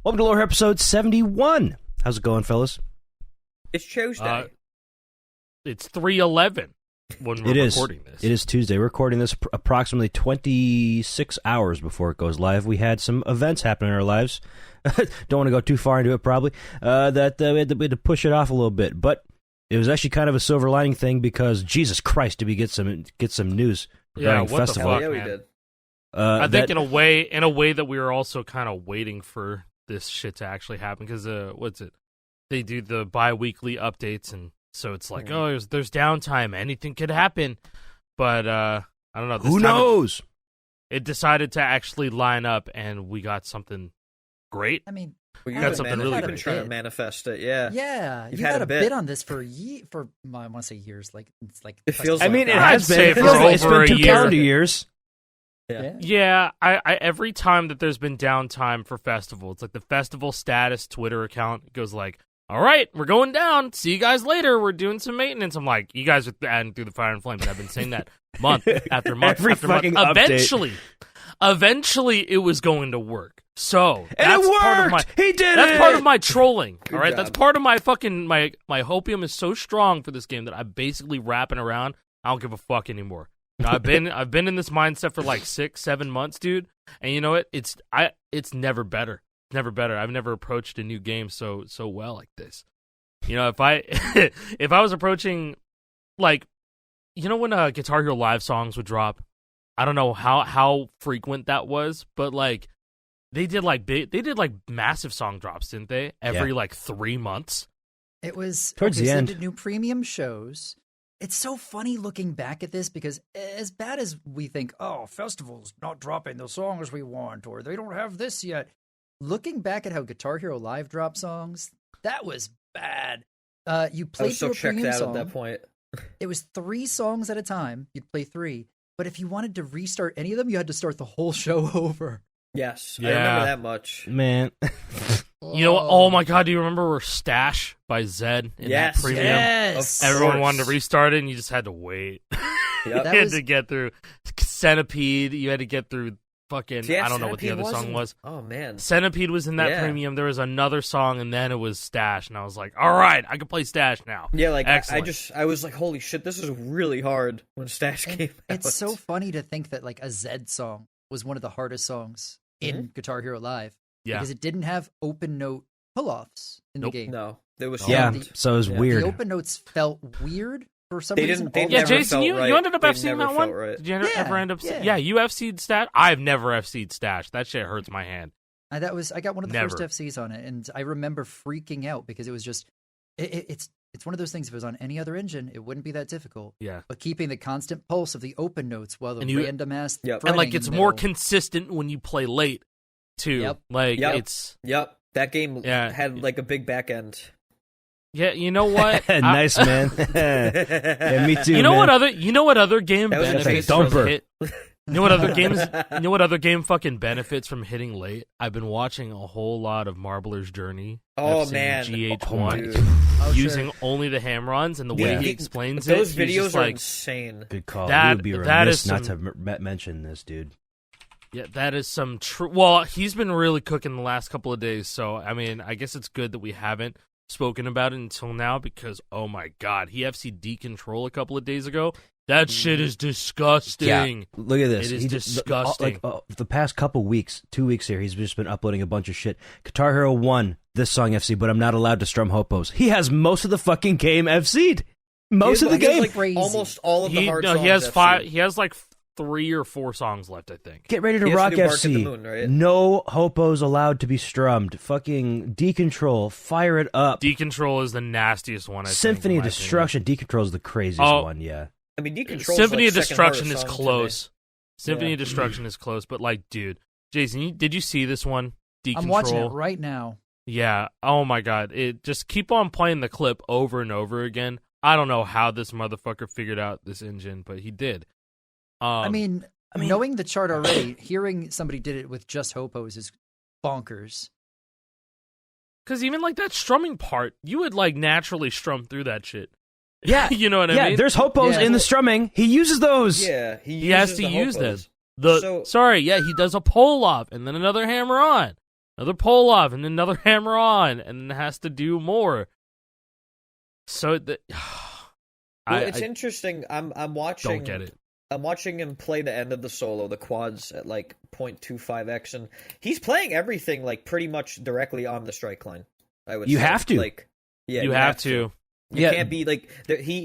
Welcome to Lore episode 71. How's it going, fellas? It's Tuesday. It's 3:11 when we're recording this. It is Tuesday. We're recording this approximately 26 hours before it goes live. We had some events happen in our lives. Don't want to go too far into it, probably. That we had to push it off a little bit, but it was actually kind of a silver lining thing because Jesus Christ, did we get some news regarding what Festival? the fuck, Yeah, we man. did. I think in a way that we were also kind of waiting for this shit to actually happen because they do the bi-weekly updates, and so it's like, there's downtime, anything could happen, but I don't know. Who knows? It decided to actually line up, and we got something great. I mean, got something really You've been great. trying to manifest it, yeah. Yeah, You've you had had a a bit. bit on this for I want to say years. Like it's like It feels I mean, it I'd has say been. It for feels like it's over been a 2 year. calendar years. Yeah, I every time that there's been downtime for festival, it's like the festival status Twitter account goes like, all right, we're going down. See you guys later. We're doing some maintenance. I'm like, you guys are adding through the fire and flames. I've been saying that month after month Every after month. fucking update. Eventually, it was going to work. So And that's it worked! part of my He did that's it! part of my trolling. Good all right, job. that's part of my fucking my hopium is so strong for this game that I'm basically wrapping around. I don't give a fuck anymore. You know, I've been in this mindset for like 6-7 months, dude. And you know what? It's never better. Never better. I've never approached a new game so well like this. You know, if I if I was approaching, like, you know, when Guitar Hero Live songs would drop, I don't know how frequent that was, but like they did like massive song drops, didn't they? Every like 3 months. it was Towards the so they end. did new premium shows. It's so funny looking back at this because as bad as we think, oh, festivals not dropping the songs we want, or they don't have this yet. Looking back at how Guitar Hero Live dropped songs, that was bad. You I played was so through a checked premium out song. at that point. It was 3 songs at a time. You'd play 3, but if you wanted to restart any of them, you had to start the whole show over. Yes, I Yeah. remember that much. Man. You know what? Oh my god, do you remember Stash by Zed in Yes, that premium? Yes. Of Everyone course. wanted to restart it, and you just had to wait. Yep. That you was- had to get through Centipede. You had to get through fucking. Yeah, I don't know what the Centipede other song was. Oh man, Centipede was in that Yeah. premium. There was another song, and then it was Stash, and I was like, "All right, I can play Stash now." yeah. Like Excellent. I was like, holy shit, this is really hard when Stash And came out. it's so funny to think that like a Zed song was one of the hardest songs in Guitar Hero Live Yeah, because it didn't have open note pull-offs in Nope. the game. No, there was Yeah, some- so it was Yeah. weird. The open notes felt weird for some They reason. didn't. They All yeah. never the- Jason, felt you right. ended up They FCing never that one. felt right. Did you Yeah, ever end up? yeah. You FC'd Stash. I've never FC'd Stash. That shit hurts my hand. I got one of the Never. first FCs on it, and I remember freaking out because it was just it's one of those things. If it was on any other engine, it wouldn't be that difficult. Yeah. But keeping the constant pulse of the open notes while the And you- random ass Yep. And like fretting in it's the more middle. consistent when you play late, too. Yep. Like Yep. it's Yep, that game Yeah. had like a big back end. yeah. You know what? Nice, man. Yeah, me too, You know man. what other game That was a benefits big from dumper. hit? You know what other games? You know what other game fucking benefits from hitting late? I've been watching a whole lot of Marbler's Journey. Oh, FC man. GH1 Dude. Oh, sure. using only the ham-ons and the way Yeah. he explains Those it. He's videos just are like, insane. Good call. That- We would be that remiss is not to some- mention this, dude. yeah, that is some true. Well, he's been really cooking the last couple of days, so I mean, I guess it's good that we haven't spoken about it until now because oh my god, he FC'd D-Control a couple of days ago. That shit is disgusting. Yeah, look at this. It is He just- disgusting. the past couple weeks, 2 weeks here, he's just been uploading a bunch of shit. Guitar Hero 1, this song FC, but I'm not allowed to strum hopos. He has most of the fucking game FC'd. Most of the He has, game. like, Crazy. almost all of the hard songs. He has FC. 5. He has like 3 or 4 songs left, I think. Get ready to He has rock to do Bark at the FC. Moon, right? No hopos allowed to be strummed. Fucking D-Control, fire it up. D-Control is the nastiest one. I Symphony think, of in my Destruction. D-Control is the craziest Oh. one, yeah. I mean, opinion. D-Control Symphony of like second Destruction is hardest song to me. close. Symphony Yeah. of Destruction is close, but like, dude, Jason, did you see this one? D-Control. I'm watching it right now. Yeah. Oh my god. It just keep on playing the clip over and over again. I don't know how this motherfucker figured out this engine, but he did. I mean, knowing the chart already, hearing somebody did it with just hopos is bonkers. because even like that strumming part, you would like naturally strum through that shit. Yeah. You know what I Yeah, mean? there's hopos Yeah. in the strumming. He uses those. Yeah, He has uses to the use hopos. them. So- Sorry, yeah, he does a pull off and then another hammer on. another pull off, and another hammer on, and then has to do more. So it's interesting. I'm watching. Don't get it. I'm watching him play the end of the solo, the quads at like 0.25x, and he's playing everything like pretty much directly on the strike line. I would. You say. have to. Like, yeah, you have to. You can't be like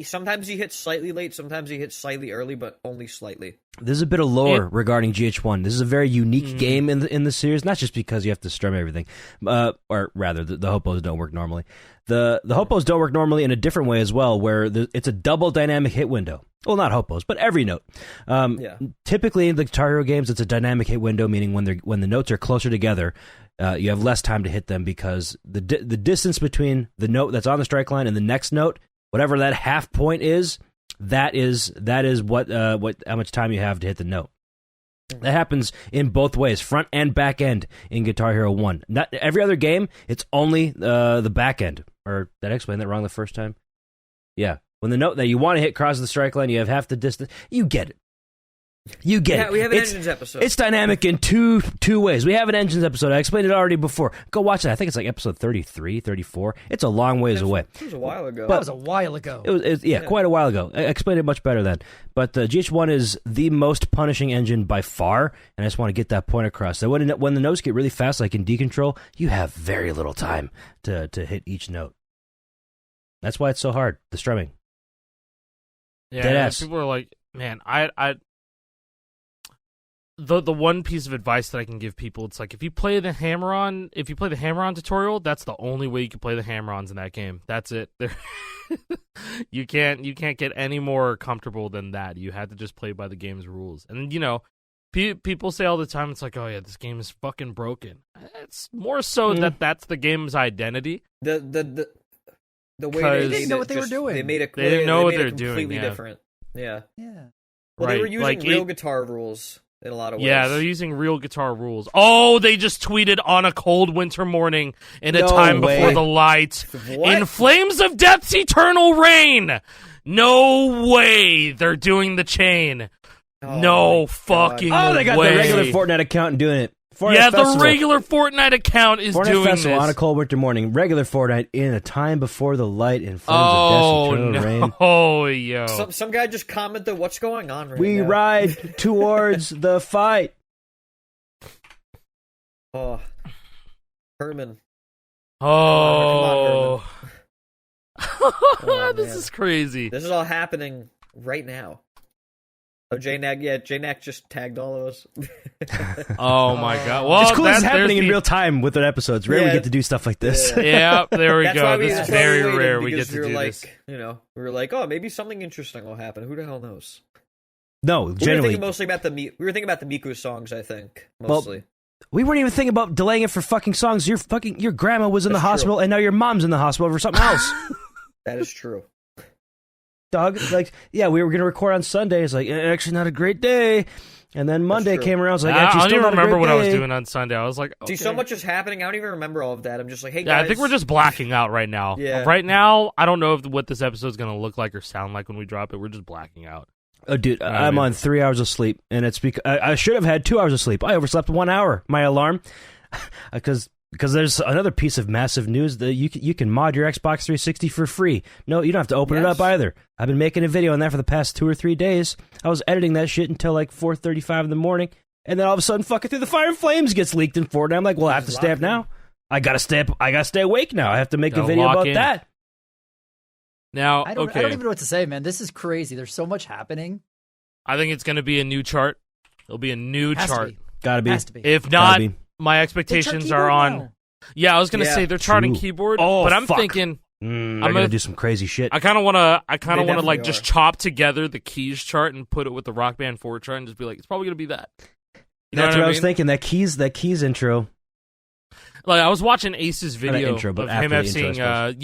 sometimes he hits slightly late, sometimes he hits slightly early, but only slightly. There's a bit of lore regarding GH1. This is a very unique game in the series, not just because you have to strum everything, or rather, the hopos don't work normally. The hopos don't work normally in a different way as well, where it's a double dynamic hit window. Well, not hopos, but every note. Typically in the Guitar Hero games, it's a dynamic hit window, meaning when the notes are closer together, you have less time to hit them because the distance between the note that's on the strike line and the next note, whatever that half point is, that is what how much time you have to hit the note. That happens in both ways, front and back end in Guitar Hero 1. Not every other game, it's only the back end. Or did I explain that wrong the first time? Yeah. When the note that you want to hit crosses the strike line, you have half the distance. You get it. You get it. Yeah, we have an Engines episode. It's dynamic in two ways. We have an Engines episode. I explained it already before. Go watch it. I think it's like episode 33, 34. It's a long ways away. It was a while ago. That was a while ago. It was quite a while ago. I explained it much better then. But GH1 is the most punishing engine by far, and I just want to get that point across. So when the notes get really fast, like in D Control, you have very little time to hit each note. That's why it's so hard, the strumming. Yeah, people are like, man, the one piece of advice that I can give people, it's like if you play the hammer-on tutorial, that's the only way you can play the hammer-ons in that game. That's it. You can't get any more comfortable than that. You have to just play by the game's rules. And people say all the time, it's like, oh yeah, this game is fucking broken. It's more so that that's the game's identity. The way they didn't know what they were doing. They didn't know what they were completely doing. Different. Yeah. Yeah. Well, right. they were using real guitar rules in a lot of ways. Yeah, they're using real guitar rules. Oh, they just tweeted on a cold winter morning in a time before the light. What? In flames of death's eternal rain. No way they're doing the chain. No fucking way. Oh, they got the regular Fortnite account doing it. Fortnite Festival. The regular Fortnite account is Fortnite doing Festival this. On a cold winter morning. Regular Fortnite in a time before the light in flames of death's eternal rain. Oh, yo. Some guy just commented, what's going on right now? We ride towards the fight. Oh. Herman. Oh. Come on, Herman. This is crazy. This is all happening right now. Oh, J-Nack just tagged all of us. Oh my god! Well, it's cool it's happening in real time with an episode. It's rare we get to do stuff like this. Yeah, there we go. This is very rare. We get to do this. We were like, oh, maybe something interesting will happen. Who the hell knows? No, generally, we were thinking about the Miku songs. I think mostly. Well, we weren't even thinking about delaying it for fucking songs. Your grandma was in the hospital, and now your mom's in the hospital for something else. That is true. Dog, we were gonna record on Sunday. It's like actually not a great day, and then Monday came around. It's like actually I don't still even not remember a great what day. I was doing on Sunday. I was like, okay. See, so much is happening. I don't even remember all of that. I'm just like, hey guys. Yeah, I think we're just blacking out right now. Yeah. Right now, I don't know what this episode's gonna look like or sound like when we drop it. We're just blacking out. Oh, dude, I'm on 3 hours of sleep, and it's because I should have had 2 hours of sleep. I overslept 1 hour. My alarm, because there's another piece of massive news that you can mod your Xbox 360 for free. No, you don't have to open it up either. I've been making a video on that for the past 2 or 3 days. I was editing that shit until like 4:35 in the morning, and then all of a sudden, fucking Through the Fire and Flames gets leaked in Fortnite. I'm like, well, I have to stay up now. I gotta stay up. I gotta stay awake now. I have to make a video about that. Now, I don't even know what to say, man. This is crazy. There's so much happening. I think it's gonna be a new chart. It'll be a new chart. Gotta be. Has to be. If not, my expectations are on. Now. Yeah, I was gonna say they're charting keyboard, but I'm fuck. thinking I'm gonna do some crazy shit. I kind of want to like are. just chop together the keys chart and put it with the Rock Band 4 chart and just be like, it's probably gonna be that. That's what I was thinking. That keys intro. Like I was watching Ace's video intro, but of after him the intro, seeing, the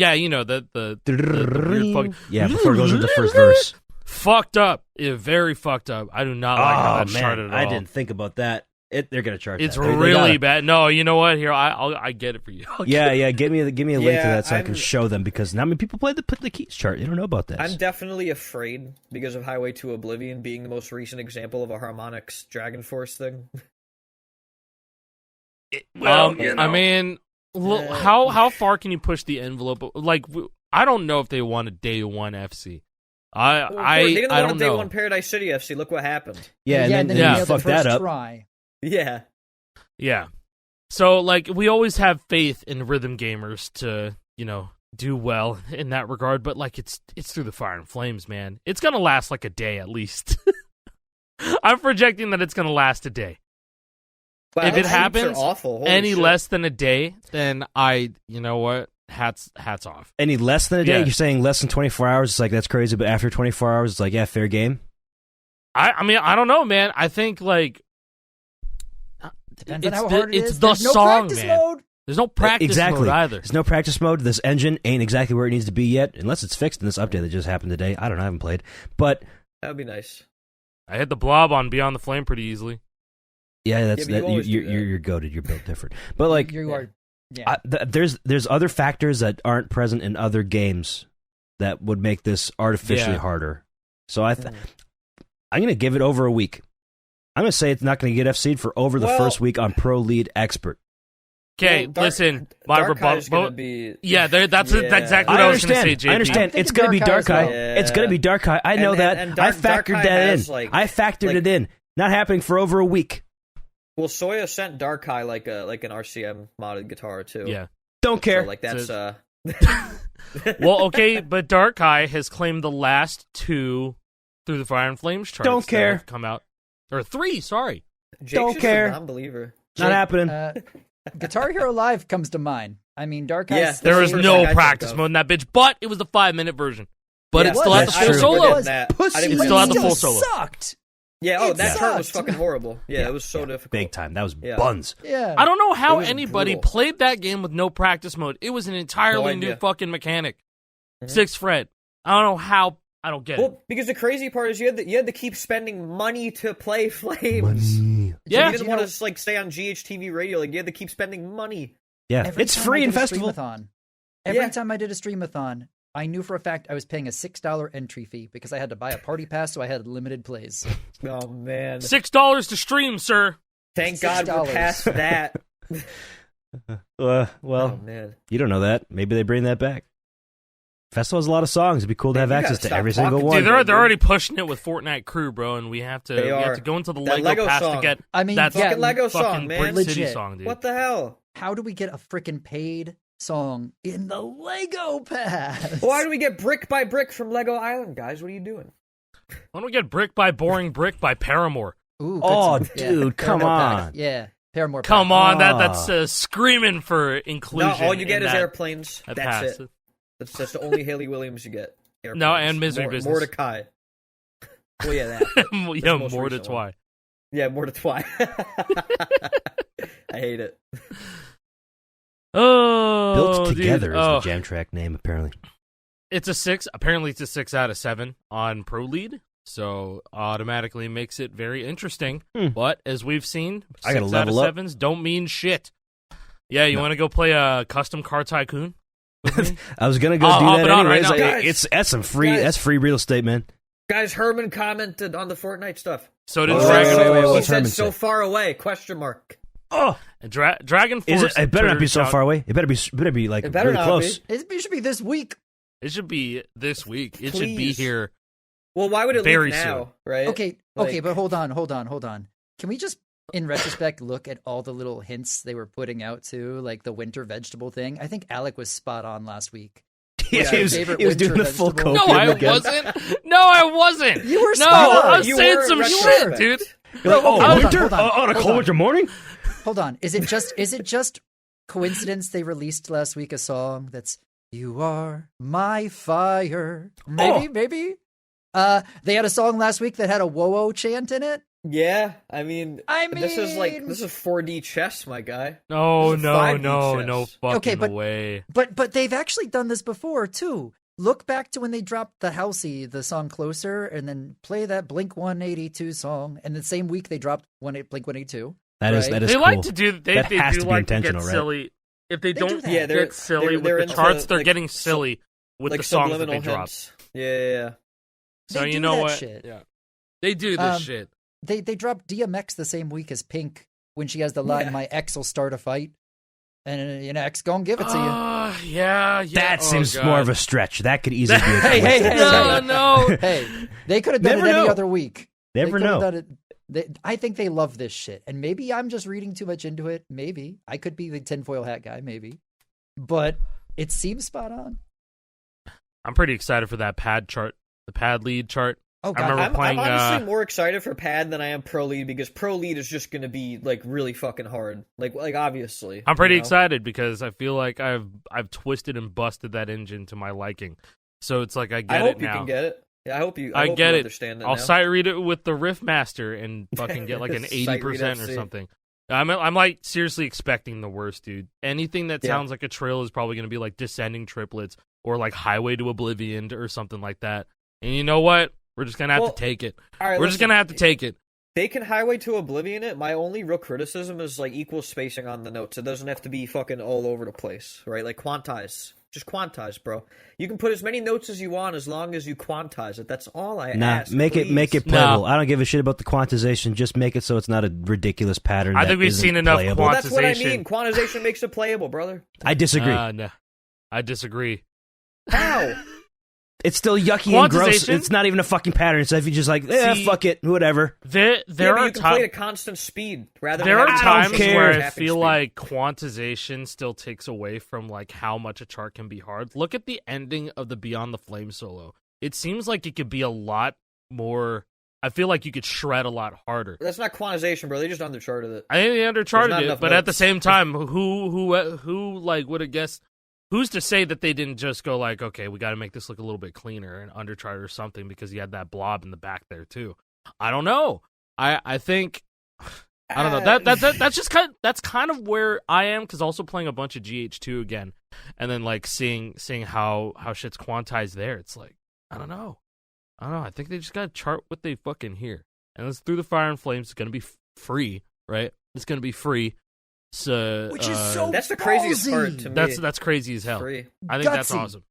weird fucking before it goes into the first verse. Fucked up, very fucked up. I do not like how that's charted at all. I didn't think about that. They're gonna chart. It's that. really bad. No, you know what? Here, I get it for you. Yeah. Give me a link to that so I can show them because not many people put the keys chart. They don't know about this. I'm definitely afraid because of Highway to Oblivion being the most recent example of a harmonics Dragon Force thing. I mean, how far can you push the envelope? Like, I don't know if they want a day one FC. They didn't I want don't a day know. one Paradise City FC. Look what happened. Yeah, and then you you nailed fuck it that first up. try. Yeah. Yeah. So, like, we always have faith in rhythm gamers to, do well in that regard, but, like, it's through the fire and flames, man. It's gonna last, like, a day at least. I'm projecting that it's gonna last a day. But If it those heaps are happens awful. Holy any shit. less than a day, then you know what? Hats off. Any less than a day? Yeah. You're saying less than 24 hours? It's like, that's crazy, but after 24 hours, it's like, yeah, fair game? I mean, I don't know, man. I think, like, Depends on how hard it it's is. the There's no song, practice man. mode. There's no practice Exactly. mode either. There's no practice mode. This engine ain't exactly where it needs to be yet, unless it's fixed in this update that just happened today. I don't know. I haven't played. But, That would be nice. I hit the blob on Beyond the Flame pretty easily. yeah, Yeah, but you always do that. you're goated. You're built different. But, like, You are. Yeah. there's other factors that aren't present in other games that would make this artificially harder. So I'm going to give it over a week. I'm going to say it's not going to get FC'd for over the first week on Pro Lead Expert. Okay, Well, listen, my Darkai's gonna rebuttal. be. Yeah, that's exactly what I I was going understand. to say, JP. I understand. thinking It's going to be Dark Eye as Dark Eye. well. Yeah. It's going to be Dark Eye. I know that. and I Dark factored Eye that has, in. like- I factored it in. Not happening for over a week. Well, Soya sent Darkai like an RCM modded guitar too. Yeah. Don't care. So, like that's Well, okay, but Dark Eye has claimed the last 2 Through the Fire and Flames charts. Don't care. that have come out. Or 3, sorry. Jake's Don't just care. A non-believer. Not happening. Guitar Hero Live comes to mind. I mean, Dark Eyes. Yeah, There That's was the first no thing I think practice of. mode in that bitch, but it was the 5-minute version. But Yeah, it still had the that's full true. solo. Forgetting that. Pussy. I didn't It play still had the that. full solo. Sucked. Yeah. Oh, It that turn was sucked. fucking horrible. Yeah, it was so difficult. Big time. That was Yeah. buns. Yeah. I don't know how It was anybody brutal. played that game with no practice mode. It was an entirely No new idea. fucking mechanic. Mhm. 6th fret. I don't know how. I don't get it. Well, because the crazy part is you had to keep spending money to play Flames. Money. Yeah. You didn't want to like stay on GHTV radio. Like you had to keep spending money. Yeah, Every it's time free I in did a Festival. streamathon- Every Yeah. time I did a streamathon, I knew for a fact I was paying a $6 entry fee because I had to buy a party pass, so I had limited plays. Oh man! $6 to stream, sir. Thank God we're $6. past that. Well, Oh man! you don't know that. Maybe they bring that back. Festival has a lot of songs. It'd be cool to Man, have you access gotta to stop every single talking, one. Dude, Dude, they're already pushing it with Fortnite Crew, bro, and we have to They are. to go into the That Lego Lego Pass to song. get I mean, that yeah, Fucking Lego fucking song, man. Brick City Legit. song, dude. What the hell? how do we get a freaking paid song in the Lego Pass? Why do we get brick by brick from Lego Island, guys? What are you doing? Why don't we get Brick by Boring Brick by Paramore? Ooh, good Oh, song. Yeah, dude, come Paramore Pack. on. Yeah, Paramore. Come Pack. on, Ah. that's screaming for No, inclusion. all you get in is that- airplanes. that That's pass. it. That's the only Haley Williams you get. Airplanes. No, and Misery Business. Mordecai. Well, yeah, that. That's Yeah, the most more to recent one. twy. Yeah, Mordecai. I hate it. Oh, Built dude. Together Oh. is the jam track name, apparently. It's a 6. Apparently, it's a 6 out of 7 on Pro Lead, so automatically makes it very interesting. But as we've seen, I gotta 6 out of level up. 7s don't mean shit. Yeah, you No. want to go play a custom car tycoon? with me? I was gonna go I'll do hop that it on right anyways. now. Guys, That's some free. guys. That's free real estate, man. Guys, Herman commented on the Fortnite stuff. So did Oh, Dragon wait, Force. wait, He what's said Herman so say? far away, question mark. Oh, Dragon Force. is it? It better not be so Twitter far account- away. It better be like It better really not close. be. It should be this week. It should be this week. It should be Please. here. Well, why would it Very leak now, soon. right? Okay, Like- but hold on. Can we just, in retrospect, look at all the little hints they were putting out too, like the winter vegetable thing? I think Alec was spot on last week. Yeah, What's he your was favorite doing winter the full vegetable? No, copium I again. wasn't. No, I wasn't. You were No, spot on. I was You saying were some in shit, retrospect. dude. You're like, Okay, oh, hold winter on, hold on a hold cold on. winter morning. Hold on. Is it just coincidence they released last week a song that's "You Are My Fire"? Maybe. They had a song last week that had a "whoa-oh" chant in it. Yeah, I mean, this is mean- 4D chess, my guy. No, This is no, 5D no, chess. no fucking Okay, but- way. But they've actually done this before too. Look back to when they dropped the Halsey, the song "Closer," and then play that Blink 182 song. And the same week they dropped Blink 182. That is Right. that is They cool. like to do. They That has do to be like to get intentional, right? silly. If they They do don't that. Yeah, they're- get silly they're with the into, charts, they're like, getting silly with like the songs that they subliminal drop. hints. Yeah. So They you do know that what? shit. Yeah, they do this shit. They dropped DMX the same week as Pink when she has the line, "My ex will start a fight," and an ex gonna give it to you. Yeah. That seems more of a stretch. That could easily be a Hey, no. Hey, they could have done Never it any know. other week. Never They could have know. done it- I think they love this shit, and maybe I'm just reading too much into it. Maybe I could be the tinfoil hat guy. Maybe, but it seems spot on. I'm pretty excited for that pad chart, the pad lead chart. Oh I god, remember playing. I'm honestly more excited for Pad than I am Pro Lead because Pro Lead is just going to be like really fucking hard. Like obviously. I'm pretty you know? excited because I feel like I've twisted and busted that engine to my liking. So it's like I get I it hope you now. can get it. Yeah, I hope you. I hope get you it. Understand it. I'll now. sight read it with the Riff Master and fucking get like an Sight read 80% or FC. something. I'm like seriously expecting the worst, dude. Anything that Yeah. sounds like a trail is probably going to be like Descending Triplets or like Highway to Oblivion or something like that. And you know what? We're just gonna have to take it. All right, We're just gonna have to take it. They can Highway to Oblivion it. My only real criticism is like equal spacing on the notes. It doesn't have to be fucking all over the place, right? Like quantize. Just quantize, bro. You can put as many notes as you want as long as you quantize it. That's all I ask. Make it please. playable. No. I don't give a shit about the quantization. Just make it so it's not a ridiculous pattern. I that think we've isn't seen enough playable. Well, that's what I quantization. mean. Quantization makes it playable, brother. I disagree. No, I disagree. How? It's still yucky and gross. Quantization? It's not even a fucking pattern. So if you just like, See- fuck it, whatever. There Yeah, but are you can play at a times. constant speed rather There than are having times constant where I tapping feel speed. like quantization still takes away from like how much a chart can be hard. Look at the ending of the Beyond the Flame solo. It seems like it could be a lot more. I feel like you could shred a lot harder. That's not quantization, bro. They just undercharted it. I think they There's undercharted not it, enough but at the notes. same time, who like would have guessed? Who's to say that they didn't just go like, okay, we got to make this look a little bit cleaner and underchart or something because he had that blob in the back there too. I don't know. I think I don't know. That's just that's kind of where I am because also playing a bunch of GH2 again, and then like seeing how shit's quantized there. It's like I don't know. I think they just got to chart what they fucking hear, and it's Through the Fire and Flames. It's gonna be free, right? It's gonna be free. So which is so That's the craziest ballsy. part to me. that's crazy as hell. Free. I think that's Gutsy. awesome.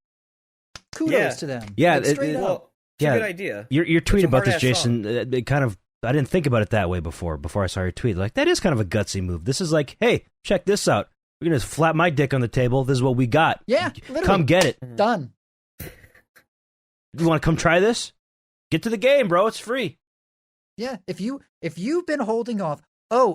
Kudos Yeah. to them. Yeah, Like, straight up. Well, it's Yeah. a good idea. Your tweet It's a about this, hard-ass Jason, it kind of, I didn't think about it that way before I saw your tweet. Like, that is kind of a gutsy move. This is like, hey, check this out. We're going to flap my dick on the table. This is what we got. Yeah, literally. Come get it. Done. You want to come try this? Get to the game, bro. It's free. Yeah, if you've been holding off,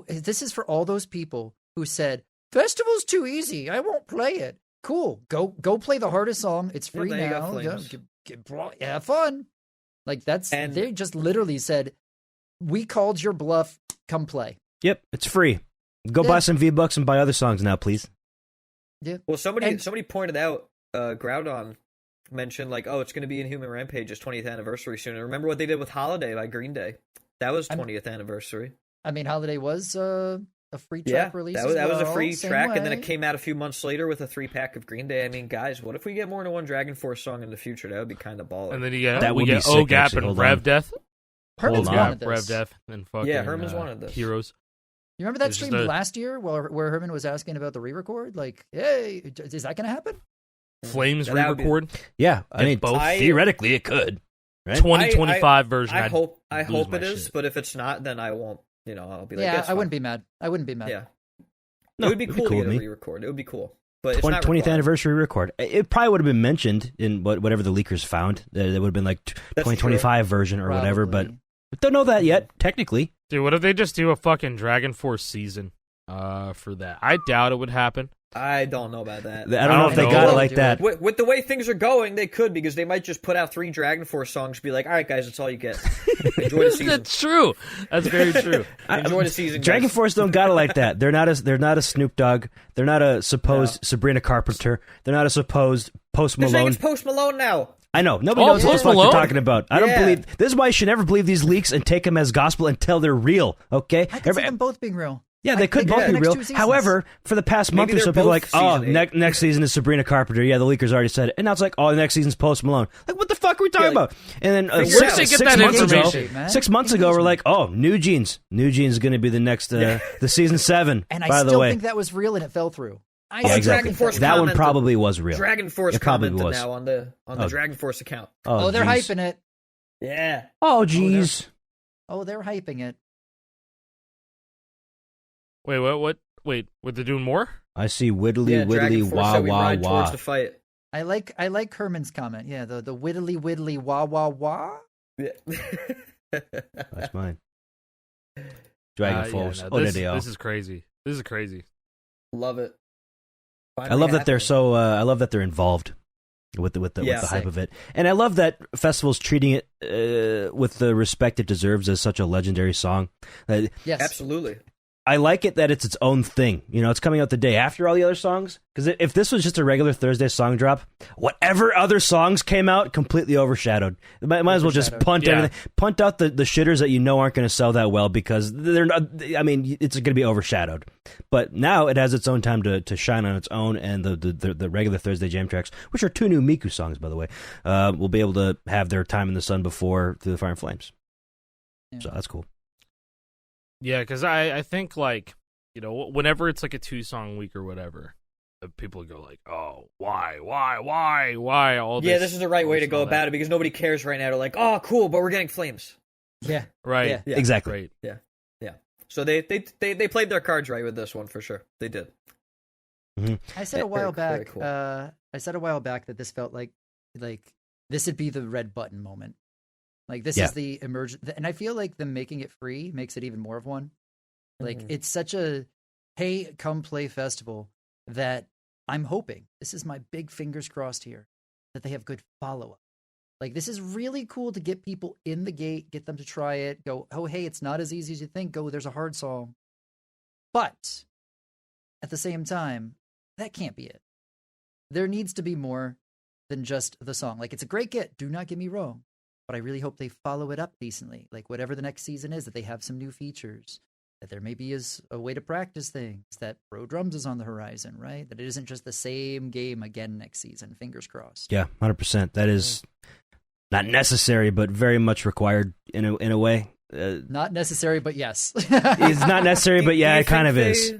this is for all those people who said festival's too easy. I won't play it. Cool, go play the hardest song. It's free there you go, now. Yeah, Flames. have fun. Like they just literally said, we called your bluff. Come play. Yep, it's free. Go buy some V-Bucks and buy other songs now, please. Yeah. Well, somebody pointed out, Groudon mentioned like, oh, it's going to be Inhuman Rampage's 20th anniversary soon. And remember what they did with Holiday by Green Day? That was 20th anniversary. I mean, Holiday was a free track release. That was a free same track, and then way. it came out a few months later with a 3-pack of Green Day. I mean, guys, what if we get more than one Dragon Force song in the future? That would be kind of baller. And then you get That we would be get sick, OGAP actually. and Hold Rev on. Death. Herman's Hold on. wanted this. Rev Death and fucking Herman's wanted this. Heroes. You remember that It's just stream a- last year where Herman was asking about the re-record? Like, hey, is that going to happen? Flames That would be- re-record. Yeah, I Get mean, both. theoretically it could. Right? 2025 version. I I'd hope lose it my is, shit. but if it's not, then I won't. I'll be like, Yeah, that's I wouldn't fine. be mad. I wouldn't be mad. Yeah, No, it would be it'd cool to with get a me. re-record. It would be cool, but it's not 20th required. anniversary record. It probably would have been mentioned in whatever the leakers found. It would have been like That's 2025 version or whatever, but Probably. don't know that yet, technically. Dude, what if they just do a fucking Dragon Force season for that? I doubt it would happen. I don't know about that. I don't know if they know. got it Well, like that. With the way things are going, they could, because they might just put out 3 Dragon Force songs. Be like, all right, guys, that's all you get. Enjoy the season. That's true. That's very true. Enjoy the season. Dragon guys. Force don't got it like that. They're not a Snoop Dogg. They're not a supposed Sabrina Carpenter. They're not a supposed Post They're saying Malone. it's Post Malone now. I know. Nobody Oh, knows what the Post fuck you're Malone? talking about. I don't Yeah. believe. This is why you should never believe these leaks and take them as gospel until they're real. Okay. I could see them both being real. Yeah, they could could both the be next real. 2 seasons. However, for the past month Maybe or so, they're people are both like, oh, season 8. next season is Sabrina Carpenter. Yeah, the leakers already said it. And now it's like, oh, the next season's Post Malone. Like, what the fuck are we talking Yeah, like, about? And then figure it out. Where did they get 6 that months ago, information? Man. 6 months ago, we're like, oh, New Jeans. New Jeans is going to be the next, the season 7. And I by the still way. think that was real and it fell through. I Yeah, still exactly. think Force was That real. one commented- probably was real. Dragon Force It probably commented was. now on the Oh. Dragon Force account. Oh, they're jeez. hyping it. Yeah. Oh, jeez. Oh, they're hyping it. Wait, what? Wait, were they doing more? I see widdly Yeah, widdly Dragon Force wah said we wah ride towards wah. the fight. I like Herman's comment. Yeah, the widdly widdly wah wah wah. Yeah. That's mine. Dragon Force. Yeah, Oh, this they are. is crazy. This is crazy. Love it. I love that they're so. I love that they're involved with the hype of it, and I love that festivals treating it with the respect it deserves as such a legendary song. Yes, Absolutely. I like it that it's its own thing. You know, it's coming out the day after all the other songs. Because if this was just a regular Thursday song drop, whatever other songs came out, completely overshadowed. Might as well just punt everything. Punt out the shitters that you know aren't going to sell that well because they're not. I mean, it's going to be overshadowed. But now it has its own time to shine on its own, and the regular Thursday jam tracks, which are 2 new Miku songs, by the way, will be able to have their time in the sun before Through the Fire and Flames. Yeah. So that's cool. Yeah, because I think, like, you know, whenever it's like a 2-song week or whatever, people go like, oh, why, all this. Yeah, this is the right way to go about it because nobody cares right now. They're like, oh, cool, but we're getting flames. Yeah. Right. Yeah. Exactly. Right. Yeah. So they played their cards right with this one for sure. They did. Mm-hmm. I said a while back. Cool. I said a while back that this felt like this would be the red button moment. Like this is the emergent, and I feel like them making it free makes it even more of one. Like it's such a hey, come play festival that I'm hoping, this is my big fingers crossed here, that they have good follow up. Like this is really cool to get people in the gate, get them to try it, go, oh hey, it's not as easy as you think. Go, there's a hard song, but at the same time, that can't be it. There needs to be more than just the song. Like it's a great get. Do not get me wrong. But I really hope they follow it up decently. Like whatever the next season is, that they have some new features, that there maybe is a way to practice things, that Pro Drums is on the horizon, right? That it isn't just the same game again next season. Fingers crossed. Yeah, 100%. That is not necessary, but very much required in a way. Not necessary, but yes. It's not necessary, but yeah, it kind of is.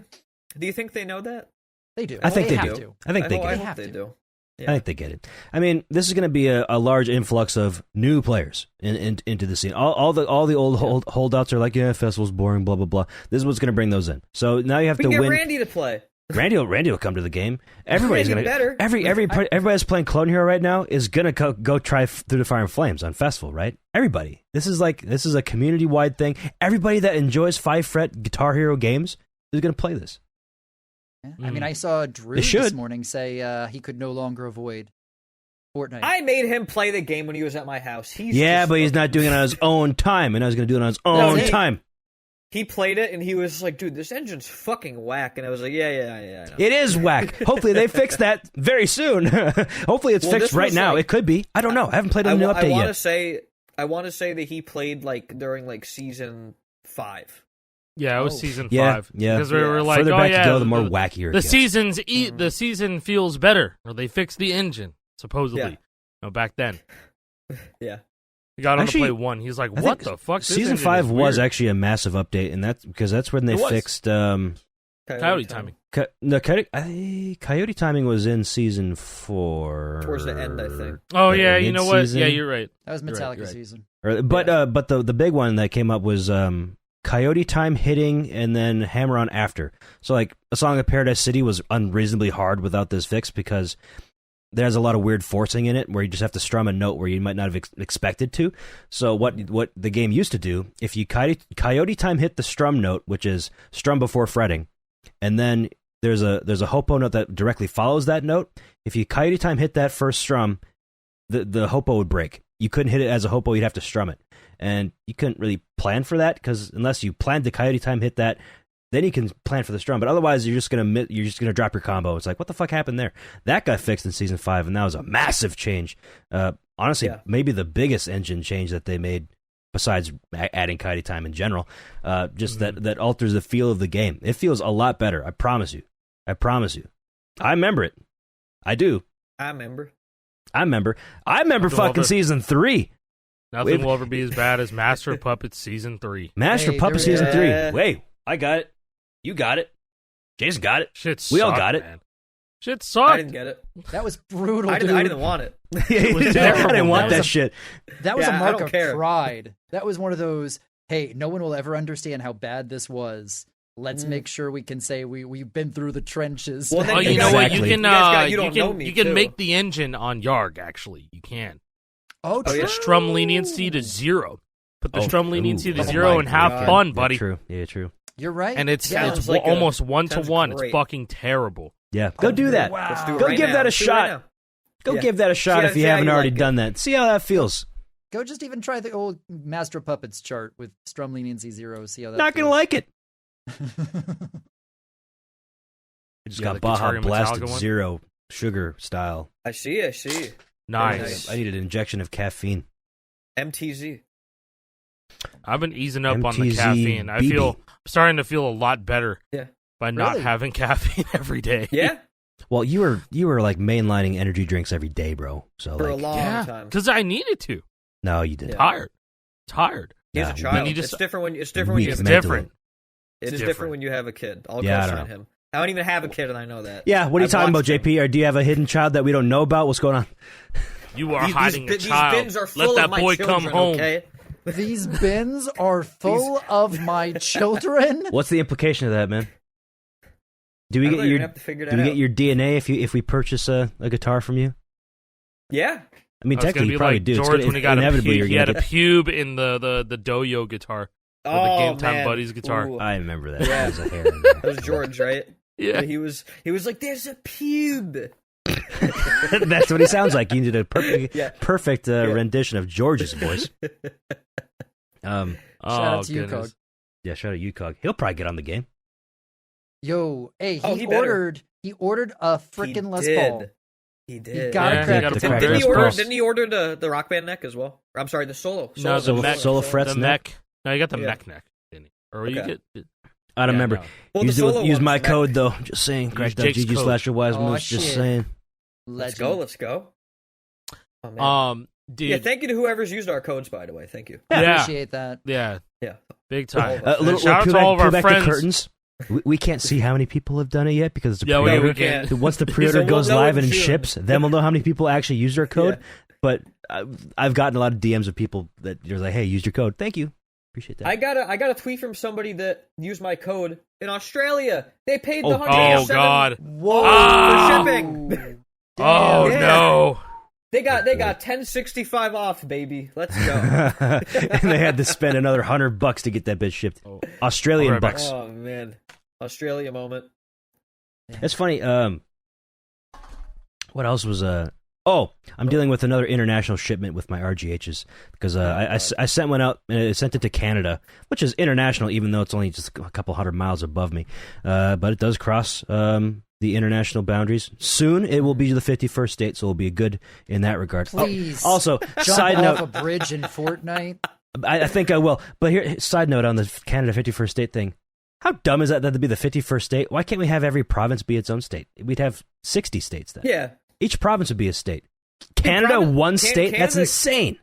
Do you think they know that? They do. I think they have do. to. I think they get I it. hope they do. Yeah. I think they get it. I mean, this is going to be a large influx of new players into the scene. All the old holdouts are like, yeah, festival's boring, blah blah blah. This is what's going to bring those in. So now you have to get win. Randy to play. Randy will come to the game. Everybody's going to better. Everybody's playing Clone Hero right now is going to go try Through the Fire and Flames on Festival, right? Everybody. This is a community wide thing. Everybody that enjoys 5-fret Guitar Hero games is going to play this. I mean, I saw Drew this morning say he could no longer avoid Fortnite. I made him play the game when he was at my house. But he's not doing it on his own time, and I was going to do it on his own time. He played it, and he was like, dude, this engine's fucking whack. And I was like, yeah. I know. It is whack. Hopefully they fix that very soon. Hopefully it's fixed right now. It could be. I don't know. I haven't played a new update yet. I want to say that he played like during like season 5. Yeah, it was season 5. Yeah. Because we were like, further back you go, the more the wackier it gets. the season feels better, or they fixed the engine supposedly. No, back then. Yeah. He got on to play 1. He's like, what the fuck? Season 5 was actually a massive update, and that's when they fixed Coyote timing. Coyote timing was in season 4. Towards the end, I think. Oh yeah, you know what? Yeah, you're right. That was Metallica season. But the big one that came up was Coyote time hitting and then Hammer on after. So like a song of Paradise City was unreasonably hard without this fix because there's a lot of weird forcing in it where you just have to strum a note where you might not have expected to. So what the game used to do, if you Coyote time hit the strum note, which is strum before fretting, and then there's a hopo note that directly follows that note. If you Coyote time hit that first strum, the hopo would break. You couldn't hit it as a hopo, you'd have to strum it. And you couldn't really plan for that because unless you planned the Coyote time hit that, then you can plan for the strum. But otherwise, you're just gonna drop your combo. It's like, what the fuck happened there? That got fixed in season 5, and that was a massive change. Honestly, maybe the biggest engine change that they made besides adding Coyote time in general. That alters the feel of the game. It feels a lot better. I promise you. I remember it. I do. I remember fucking season 3. Nothing will ever be as bad as Master of Puppets Season 3. Master of Puppets Season 3. Wait, I got it. You got it. Jason got it. We all got it. Man. Shit sucked. I didn't get it. That was brutal, I didn't want it. It was terrible. I didn't want that shit. That was a mark of pride. That was one of those, hey, no one will ever understand how bad this was. Let's make sure we can say we've been through the trenches. Well, then Oh, you know what? You Exactly. can you can make the engine on Yarg. Actually, you can. Oh, Put true. the strum leniency to 0. Put the strum leniency to Oh 0 my and have God. fun, Yeah, buddy. true. Yeah, true. You're right. And it's Sounds like almost sounds 1-to-1. It's great. fucking terrible. Yeah, go do that. Wow. Let's do it Go right give now. that a Let's do it right shot. now. Go Yeah. give that a shot if you see how haven't you already like it. done that. See how that feels. Go just even try the old Master of Puppets chart with strum leniency 0. See how that Not gonna feels. like it. I just Yeah, got the Baja Guitar blasted Metallica one? 0 sugar style. I see. Nice. nice. I need an injection of caffeine. MTZ. I've been easing up on the MTZ caffeine. I'm starting to feel a lot better. Yeah. By not Really? having caffeine every day. Yeah, Well, you were like mainlining energy drinks every day, bro. So for a like, long Yeah, time. because I needed to. no, you didn't. Yeah. Tired. He's Yeah, a we- child. you just- It's different when you Weak have It's a mentally. kid. different. It is It's different different. when you have a kid. I'll Yeah, I co-sign don't him. I don't even have a kid, and I know that. Yeah, what are you I've talking about, watched him. JP? Or do you have a hidden child that we don't know about? What's going on? You are These hiding a these child. bins are full Let that of my boy children, come home. Okay? These bins are full of my children. What's the implication of that, man? Do we I don't get know, you're your gonna have to figure that do we out. get your DNA if we purchase a guitar from you? Yeah. I mean, Oh, it's gonna technically, be you probably like do. It's George gonna- when he got a inevitably pube. you're He had gonna a pube in the Doyo guitar. Oh, the Game Time man. Buddies guitar. Ooh. I remember that. Yeah. There's a hair in there. That was George, right? Yeah. He was like, "There's a pube." That's what he sounds like. You did a perfect, Yeah. perfect rendition of George's voice. Oh, Shout out to you, goodness. Cog. Yeah, shout out UCog. He'll probably get on the game. Yo, hey, Oh, he better. he ordered a freaking Les Paul. He did. gotta Yeah, crack you gotta the put crack the Didn't he Les order? Pauls. Didn't he order the Rock Band neck as well? Or, I'm sorry, the solo. No, the Solo- mech. solo frets The neck? mech. No, you got the Yeah. mech neck. Didn't you? Or you Okay. get. I don't Yeah, remember. no. Well, use the solo use one's my mech. code though. Just saying. Use Jake's code. Cracked.gg/wise Oh, moves. Just shit. saying. Let's Legend. Let's go. Oh, man. Dude. Yeah, thank you to whoever's used our codes, by the way. Thank you. Yeah. Appreciate that. Yeah. Yeah. Big time. A little shout out peel to all of peel our back friends. the curtains. We can't see how many people have done it yet because it's a Yeah, pre-order. we can't. Yeah. Once the So pre-order we'll goes know live in and it June. ships, then we'll know how many people actually use our code. Yeah. But I've gotten a lot of DMs of people that you're like, "Hey, use your code. Thank you, appreciate that." I got a tweet from somebody that used my code in Australia. They paid the Oh, $107 God. Whoa. for shipping. Oh, Yeah. no. They got 1065 off, baby. Let's go. And they had to spend another $100 to get that bitch shipped. Oh. Australian I'll be right bucks. Oh man, Australia moment. That's funny. What else was I'm dealing with another international shipment with my RGHs because I sent one out and I sent it to Canada, which is international, even though it's only just a couple hundred miles above me. But it does cross the international boundaries. Soon it will be the 51st state, so it'll be good in that regard. Please. Oh, also, Jump side off note, a bridge in Fortnite. I think I will. But here, side note on the Canada 51st state thing. How dumb is that to be the 51st state? Why can't we have every province be its own state? We'd have 60 states then. Yeah, Each province would be a state. Canada, one state? That's Canada- insane.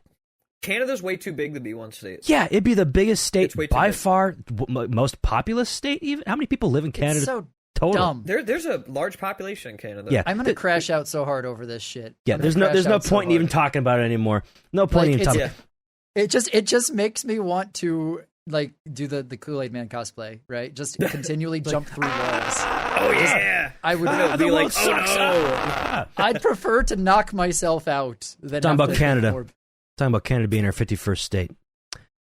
Canada's way too big to be one state. Yeah, it'd be the biggest state It's way too by big. far, most populous state even. How many people live in Canada It's so total? dumb. There's a large population in Canada. Yeah. I'm gonna crash out so hard over this shit. Yeah, I'm there's gonna no there's crash no out so point in even hard. talking about it anymore. No point Like, in even it's- talking. Yeah. It just makes me want to like do the Kool-Aid Man cosplay, right? Just continually jump through walls. Oh yeah. I would It'll be the like, world oh sucks. no. I'd prefer to knock myself out than Talking have about to Canada. perform. Talking about Canada being our 51st state.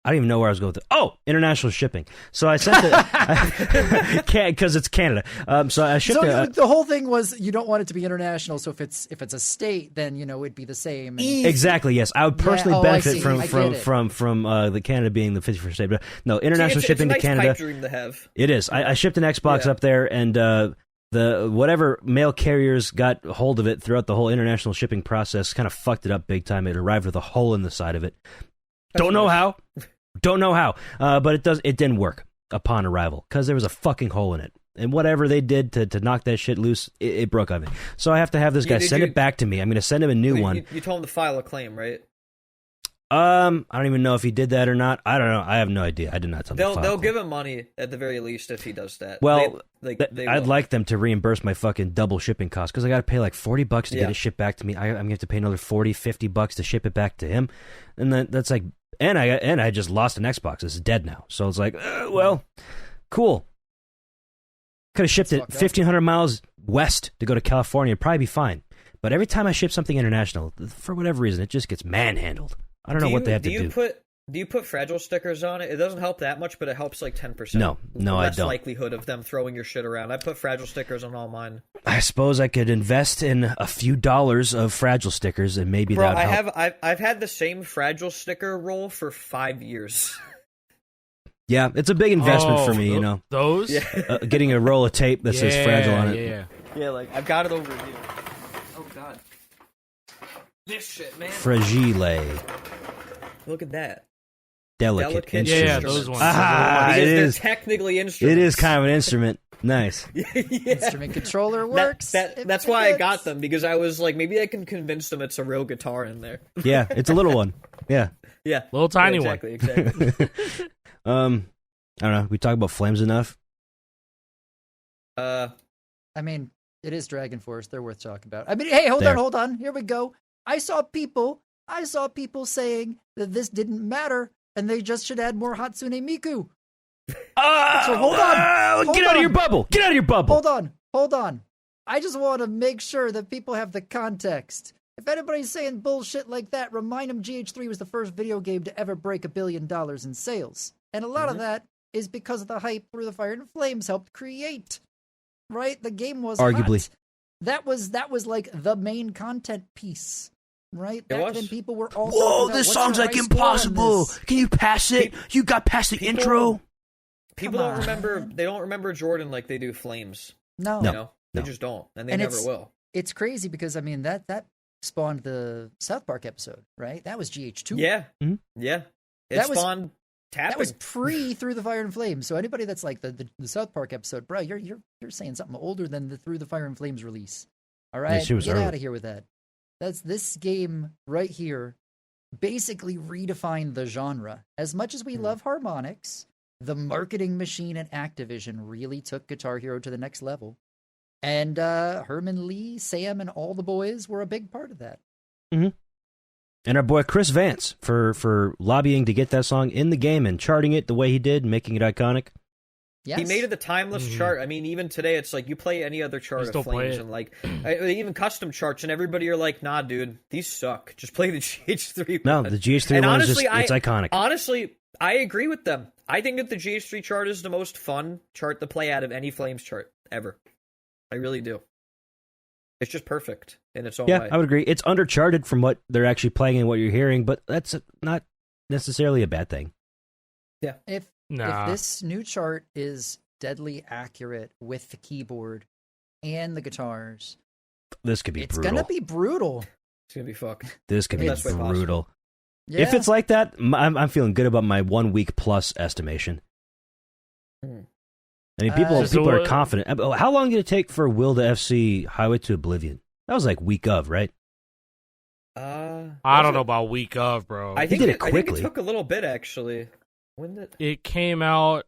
I don't even know where I was going with it. Oh, international shipping. So I sent it because it's Canada. So I shipped So it. the whole thing was you don't want it to be international. So if it's a state, then it'd be the same. And- Exactly. Yes, I would personally I benefit see. from I get it. from the Canada being the 51st state. But no, international It's shipping a to nice Canada. pipe dream to have. It is. I shipped an Xbox Yeah. up there, and the whatever mail carriers got hold of it throughout the whole international shipping process kind of fucked it up big time. It arrived with a hole in the side of it. Don't know how. Don't know how. But it didn't work upon arrival because there was a fucking hole in it. And whatever they did to knock that shit loose, it broke on me. So I have to have this guy Did send you- it back to me. I'm going to send him a new one. You told him to file a claim, right? I don't even know if he did that or not. I don't know. I have no idea. I did not tell him. to file a They'll claim. give him money at the very least if he does that. Well, they I'd will. like them to reimburse my fucking double shipping costs because I got to pay like $40 to Yeah. get it shipped back to me. I'm gonna have to pay another $40-$50 to ship it back to him, and that's like, and I just lost an Xbox. It's dead now, so it's like, well, cool. Could have shipped That's it fucked up. 1,500 miles west to go to California. It'd probably be fine. But every time I ship something international, for whatever reason, it just gets manhandled. I don't know what they have to do. Do you put fragile stickers on it? It doesn't help that much, but it helps like 10%. No, I less don't. likelihood of them throwing your shit around. I put fragile stickers on all mine. I suppose I could invest in a few dollars of fragile stickers, and maybe Bro, that would help. I've had the same fragile sticker roll for 5 years. Yeah, it's a big investment for me, you know. Those? Yeah. Getting a roll of tape that says fragile on it. Yeah. Yeah, like I've got it over here. Oh god. This shit, man. Fragile. Look at that. Delicate Delicate instrument. Yeah, those ones. Ah, Because it they're is. technically instruments. It is kind of an instrument. Nice. yeah. Instrument controller works. That's why I got them, because I was like, maybe I can convince them it's a real guitar in there. Yeah, it's a little one. Yeah. Yeah. Little tiny Yeah, one. exactly. I don't know. We talk about flames enough. I mean, it is Dragon Force. They're worth talking about. I mean, hey, hold on. Here we go. I saw people saying that this didn't matter and they just should add more Hatsune Miku. So hold on. Get out of your bubble. Get out of your bubble. Hold on. I just want to make sure that people have the context. If anybody's saying bullshit like that, remind them GH3 was the first video game to ever break $1 billion in sales. And a lot of that is because of the hype Through the Fire and Flames helped create. Right? The game was Arguably. hot. That was like the main content piece. Right? Back was. then people were all Whoa, talking about, this what's song's your like high score on impossible. this? Can you pass it? You got past the People- intro? People Come don't on. remember. They don't remember Jordan like they do Flames. No. You know, they No. just don't, and they And never it's- will. It's crazy because I mean that spawned the South Park episode, right? That was GH2. Yeah, Mhm. yeah. It That was- spawned tapping. That was pre Through the Fire and Flames. So anybody that's like the South Park episode, bro, you're saying something older than the Through the Fire and Flames release. All right, she was get early. out of here with that. That's this game right here. Basically redefined the genre. As much as we love harmonics, the marketing machine at Activision really took Guitar Hero to the next level. And Herman Lee, Sam, and all the boys were a big part of that. And our boy Chris Vance for lobbying to get that song in the game and charting it the way he did, making it iconic. Yes. He made it the timeless Mhm. chart. I mean, even today, it's like you play any other chart You of still play Flames it. and like even custom charts, and everybody are like, "Nah, dude, these suck. Just play the GH3." No, one." the GH3 And one honestly, is just, it's iconic. Honestly, I agree with them. I think that the GH3 chart is the most fun chart to play out of any Flames chart ever. I really do. It's just perfect in its own Yeah, way. I would agree. It's undercharted from what they're actually playing and what you're hearing, but that's not necessarily a bad thing. If Nah. this new chart is deadly accurate with the keyboard and the guitars, This could be it's brutal. gonna be brutal. It's gonna be fucked. This could be Best way possible. brutal. Yeah. If it's like that, I'm feeling good about my 1 week plus estimation. Hmm. I mean, people So, are confident. How long did it take for Will to FC Highway to Oblivion? That was like week of, right? I don't know about week of, bro. I think did it I think quickly. it took a little bit actually. When did? It came out.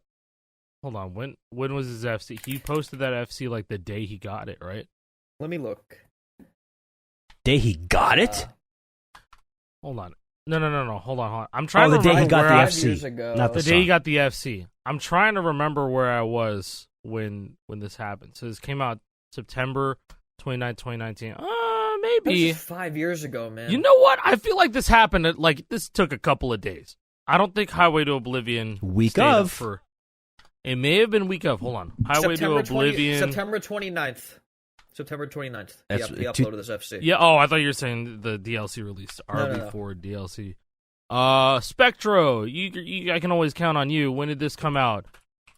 Hold on. When was his FC? He posted that FC like the day he got it, right? Let me look. Day he got it? Hold on. No. Hold on. I'm trying Oh, to the day he remember got where the I, 5 FC, years ago. not the the day he song. got the FC. I'm trying to remember where I was when this happened. So this came out September 29, 2019. That was Maybe. just 5 years ago, man. You know what? I feel like this happened this took a couple of days. I don't think Highway to Oblivion Week stayed up of. for. It may have been week of. Hold on. Highway September to Oblivion. September 29th. September 29th. That's He two- uploaded this FC. Yeah. Oh, I thought you were saying the DLC release. No, no, no. RB4 DLC. Spectro. You, I can always count on you. When did this come out?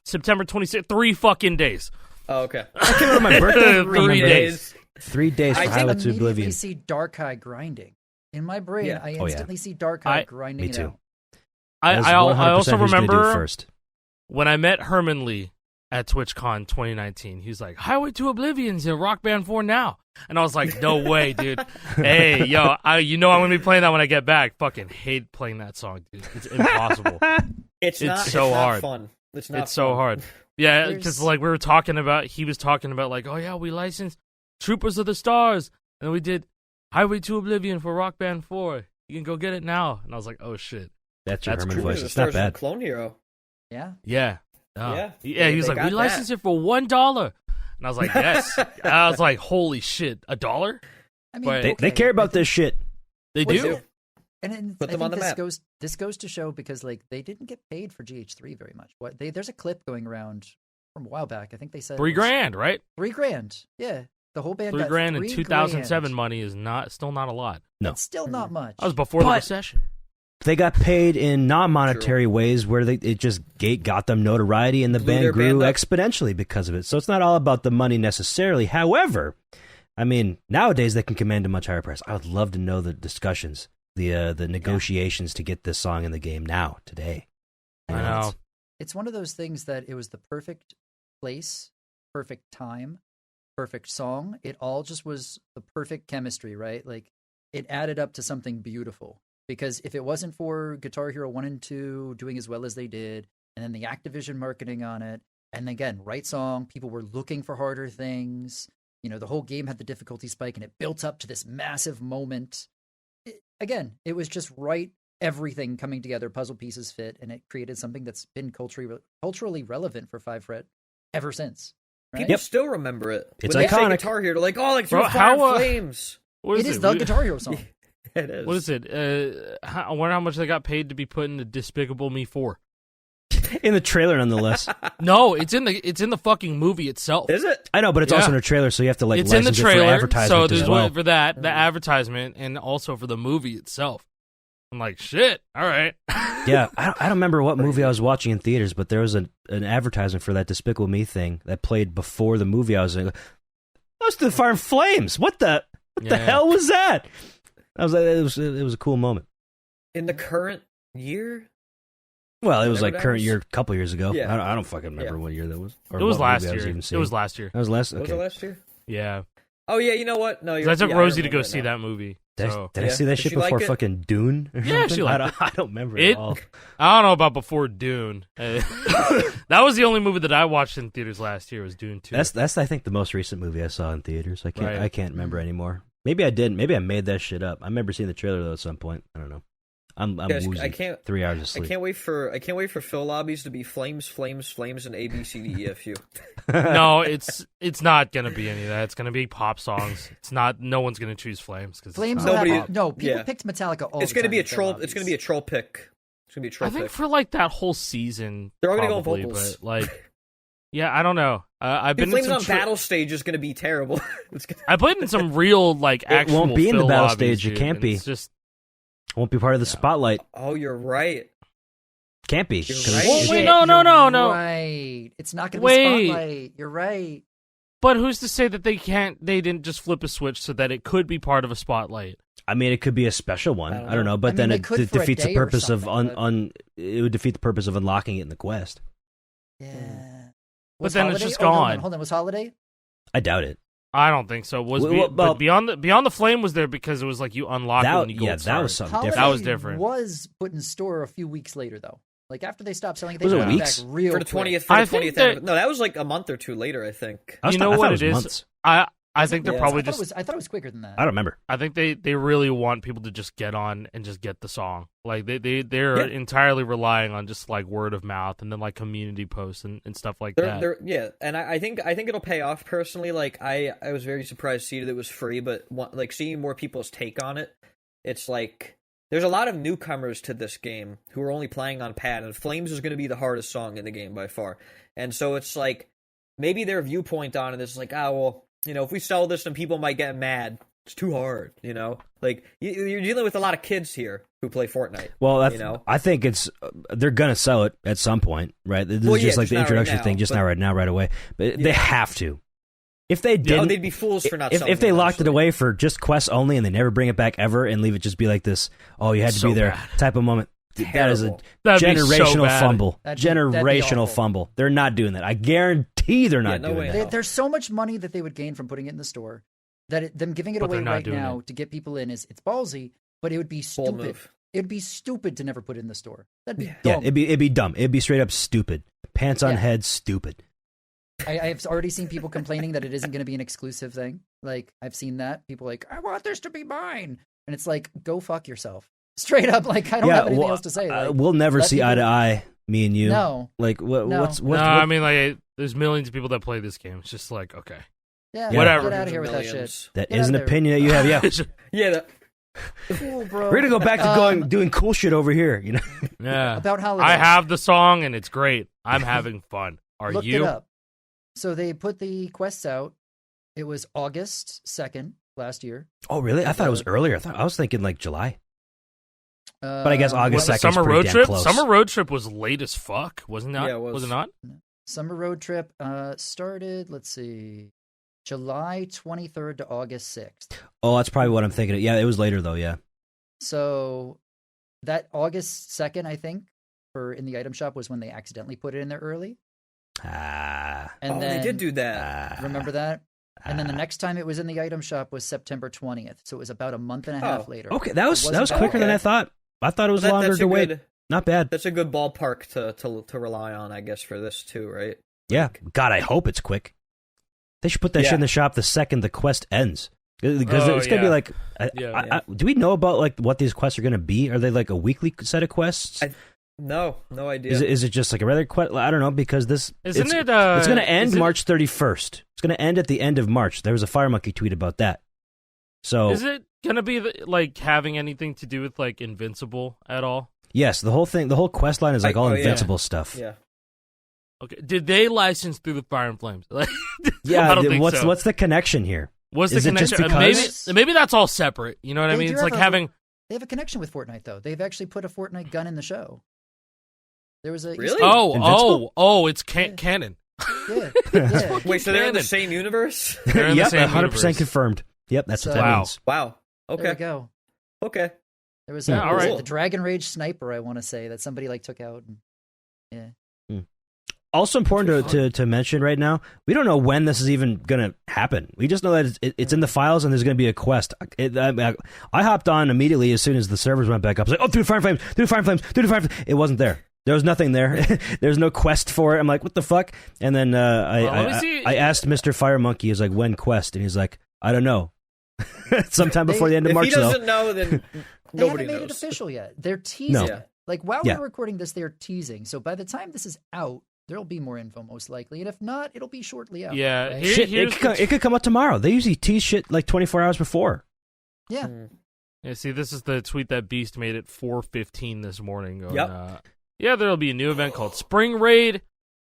September 26th. 3 fucking days. Oh, okay. I came out on my birthday. 3 days. 3 days I for think Highway to immediately Oblivion. see Dark Eye grinding. In my brain, Yeah. I Oh, yeah. instantly see Dark Eye I- grinding Me it too. out. That's I 100% also who's gonna do it remember first. when I met Herman Lee at TwitchCon 2019. He was like, Highway to Oblivion's in Rock Band 4 now. And I was like, no way, dude. Hey, yo, I'm going to be playing that when I get back. Fucking hate playing that song, dude. It's impossible. It's so not hard. fun. It's not It's so fun. hard. Yeah, There's- because like he was talking about like, oh yeah, we licensed Troopers of the Stars. And then we did Highway to Oblivion for Rock Band 4. You can go get it now. And I was like, oh shit. That's your That's Herman cool. voice. Troopers of It's the not Stars from bad. Clone Hero. Yeah. Yeah. Yeah. He was They like, got we licensed it for $1. And I was like, yes. I was like, holy shit, $1? I mean, But- They care about this shit. They Well, do. And Put I them think on the this map. goes to show because like they didn't get paid for GH3 very much. There's a clip going around from a while back. I think they said $3 grand, right? $3,000. Yeah, the whole band got $3,000 in $3,000. 2007 money is still not a lot. No. It's still not much. That was before the But- recession. They got paid in non-monetary ways where it just got them notoriety, and the Blew their band grew band up. exponentially because of it. So it's not all about the money necessarily. However, I mean, nowadays they can command a much higher price. I would love to know the discussions, the negotiations to get this song in the game now, today. I know. It's one of those things that it was the perfect place, perfect time, perfect song. It all just was the perfect chemistry, right? Like it added up to something beautiful. Because if it wasn't for Guitar Hero 1 and 2 doing as well as they did, and then the Activision marketing on it, and again, right song, people were looking for harder things. You know, the whole game had the difficulty spike, and it built up to this massive moment. It was just right, everything coming together, puzzle pieces fit, and it created something that's been culturally relevant for Five Fret ever since. Right? People still remember it. It's when they say iconic. Guitar Hero, they're like, oh, like Bro, through fire how, and flames. What It is the Guitar Hero song. It is. What is it? I wonder how much they got paid to be put in the Despicable Me 4. In the trailer, nonetheless. No, it's in the fucking movie itself. Is it? I know, but it's Yeah. also in a trailer, so you have to It's in the license it for trailer, advertisement so as there's well. one for that, the advertisement, and also for the movie itself. I'm like, shit. All right. Yeah, I don't remember what movie I was watching in theaters, but there was an advertisement for that Despicable Me thing that played before the movie. I was like, "That's the Fire and Flames. What the Yeah. hell was that?" I was like, it was a cool moment. In the current year? Well, it was Whatever like that current was. year, a couple years ago. Yeah. I don't fucking remember what year that was. Or It was what last movie I year. even It seeing. was last year. That was last. Was Okay. it last year? Yeah. Oh, yeah, you know what? No, 'Cause you're I took yeah, Rosie to remember go it see now. that movie. Did, So. I Yeah. see that Did shit she like before it? fucking Dune? Or Yeah, she something? liked I don't remember It- at all. I don't know about before Dune. That was the only movie that I watched in theaters last year was Dune 2. That's I think the most recent movie I saw in theaters. I Right. can't remember anymore. Maybe I didn't. Maybe I made that shit up. I remember seeing the trailer though at some point. I don't know. I'm Guys, woozy. I can't. 3 hours of I sleep. can't wait for Phil lobbies to be flames, flames, flames, and ABCDEFU. No, it's not gonna be any of that. It's gonna be pop songs. It's not. No one's gonna choose Flames because Flames. Nobody- No, people yeah. picked Metallica all It's the gonna time be a with their troll. lobbies. It's gonna be a troll pick. It's gonna be a troll I think pick. for like that whole season, They're all gonna go probably, vocals. But like, yeah, I don't know. I've Dude, been in Flames some on Battle Stage is gonna be terrible. It's gonna... I played in some real like actual. won't be in the Phil battle lobbies, stage, it dude, can't and be. It's just Won't be part of the spotlight. Oh, you're right. Can't be. You're 'cause right. Well, it's- wait, Shit, no. you're Right. It's not going to be Wait. Spotlight. You're right. But who's to say that they didn't just flip a switch so that it could be part of a spotlight? I mean, it could be a special one. I don't I don't know, but I mean, then they it could for a defeats the day or purpose of something, it would defeat the purpose of unlocking it in the quest. Yeah. But Was then it's Holiday- just oh, hold on, gone. Hold on. Was Holiday? I doubt it. I don't think so. Well, But Beyond the Flame was there because it was like you unlock it when you go. That was something Holiday different. That was different. Was put in store a few weeks later, though. Like after they stopped selling it, they Was it brought it weeks? back real For the quick. 20th. I For the think 20th. that- No, that was like a month or two later, I think. I You know thought what it was it is? months. I think they're Yeah. probably I thought, just. I thought it was quicker than that. I don't remember. I think they really want people to just get on and just get the song. Like they're Yeah. entirely relying on just like word of mouth and then like community posts and stuff like that. Yeah, and I think it'll pay off personally. Like I was very surprised to see that it was free, but like seeing more people's take on it, it's like there's a lot of newcomers to this game who are only playing on pad, and Flames is going to be the hardest song in the game by far. And so it's like maybe their viewpoint on it is like, well, if we sell this, then people might get mad. It's too hard, Like you're dealing with a lot of kids here who play Fortnite. Well, know? I think it's they're gonna sell it at some point, right? This Well, is just yeah, like just the not right introduction now, thing, just but- now, right away. But they Yeah. have to. If they didn't, they'd be fools for not. if selling they it, locked it actually. away for just quests only and they never bring it back ever and leave it just be like this, oh, you had to So be there bad. type of moment. That is a Terrible. That'd be so generational bad. fumble. That'd be Generational awful. fumble. They're not doing that. I guarantee they're not Yeah, no doing way in that. hell. There's so much money that they would gain from putting it in the store that them giving it But away they're not right doing now it. to get people in it's ballsy, but it would be Bold stupid. move. It'd be stupid to never put it in the store. That'd be Yeah. Yeah, dumb. it'd be dumb. It'd be straight up stupid. Pants on Yeah. head, stupid. I've already seen people complaining that it isn't going to be an exclusive thing. Like I've seen that people like, I want this to be mine, and it's like, go fuck yourself. Straight up, like I don't have anything else to say. Like, we'll never let see eye to people- eye, Me and you. No. Like what? No. I mean, like, there's millions of people that play this game. It's just like, okay. Yeah, Whatever. Get out of here with that shit. That Get is out an of there. opinion that you have. Yeah. Yeah. Cool, bro. We're gonna go back to doing cool shit over here. You know. Yeah. About holidays. I have the song and it's great. I'm having fun. Are Looked you? it up. So they put the quests out. It was August 2nd last year. Oh really? I thought it was earlier. I was thinking like July. But I guess August Was 2nd it Summer is pretty Road damn Trip? close. Summer Road Trip was late as fuck, wasn't it? Yeah, it was. Was it not? Summer Road Trip started, let's see, July 23rd to August 6th. Oh, that's probably what I'm thinking. Yeah, it was later though. Yeah. So that August 2nd, I think, in the item shop was when they accidentally put it in there early. Ah. And they did do that. Remember that? And then the next time it was in the item shop was September 20th. So it was about a month and a half later. Okay, that was wasn't bad. quicker than I thought. I thought it was longer that's to a wait. good- Not bad. That's a good ballpark to rely on, I guess, for this too, right? Yeah. God, I hope it's quick. They should put that shit in the shop the second the quest ends. Because it's going to be like... do we know about like what these quests are going to be? Are they like a weekly set of quests? No idea. Is it just like a regular quest? I don't know, because this... it's going to end March 31st. It's going to end at the end of March. There was a Fire Monkey tweet about that. So... Is it going to be like having anything to do with like Invincible at all? Yes, the whole quest line is like all Invincible stuff. Yeah. Okay. Did they license through the Fire and Flames? Yeah, I don't think so. What's the connection here? What's Is the it just connection? because? Maybe that's all separate. You know what I They mean? do It's like have a- having... They have a connection with Fortnite, though. They've actually put a Fortnite gun in the show. There was a... Really? It's canon. Yeah. Yeah. Wait, so they're in the Canon. same universe? They're in the Yep, same 100% universe. confirmed. Yep, that's what So- that Wow. means. Wow. There we Okay. go. Okay. There was, Yeah, all right. the Dragon Rage sniper, I want to say, that somebody like took out. And, Also important to mention right now, we don't know when this is even going to happen. We just know that it's in the files and there's going to be a quest. I hopped on immediately as soon as the servers went back up. I was like, through the Fire and Flames, through the Fire and Flames, through the Fire and Flames. It wasn't there. There was nothing there. There's no quest for it. I'm like, what the fuck? And then I asked Mr. Fire Monkey, he was like, when quest? And he's like, I don't know. Sometime before the end of If March, he doesn't know, then they nobody haven't made it knows. official yet. They're teasing. No. Yeah. Like, while Yeah. we're recording this, they're teasing. So by the time this is out, there'll be more info, most likely. And if not, it'll be shortly out. Yeah, right? here- Shit, here's it could come out tomorrow. They usually tease shit like 24 hours before. Yeah. Yeah, see, this is the tweet that Beast made at 4:15 this morning. Going, Yep. yeah, there'll be a new event called Spring Raid.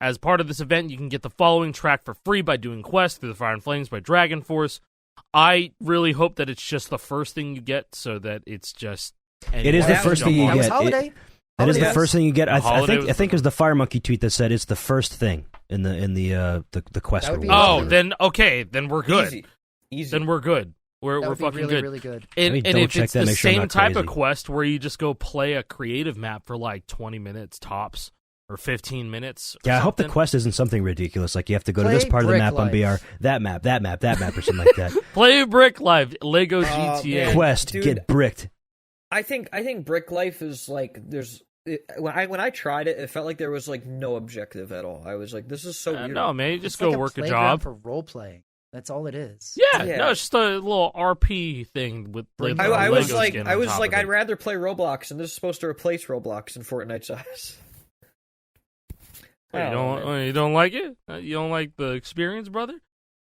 As part of this event, you can get the following track for free by doing quests through the Fire and Flames by Dragon Force. I really hope that it's just the first thing you get, so that it's just... It is the Yeah, first thing you That was get. Holiday. That is the Holiday. first thing you get. I Holiday was think it was the Fire Monkey tweet that said it's the first thing in the quest That would be reward. Oh, Holiday. then okay, then we're good. Easy. Then we're good. We're That would be fucking really, good. really good. Let me And double if check it's that, the make sure I'm same not type of crazy. quest where you just go play a creative map for like 20 minutes tops or 15 minutes. Or Yeah, I hope the something. quest isn't something ridiculous. Like you have to go to Play this part of the Brick map on Life. BR, that map, or something like that. Play Brick Life, Lego GTA. man. Quest, Dude, get bricked. I think Brick Life is like when I tried it, it felt like there was like no objective at all. I was like, this is so weird. No, man, you just It's go like work a playground job. for role playing. That's all it is. Yeah, Yeah. no, it's just a little RP thing with Bring like, it a I was Lego like, skin I on was top like, of I'd it. rather play Roblox, and this is supposed to replace Roblox in Fortnite's eyes. Wait, you don't like it? You don't like the experience, brother?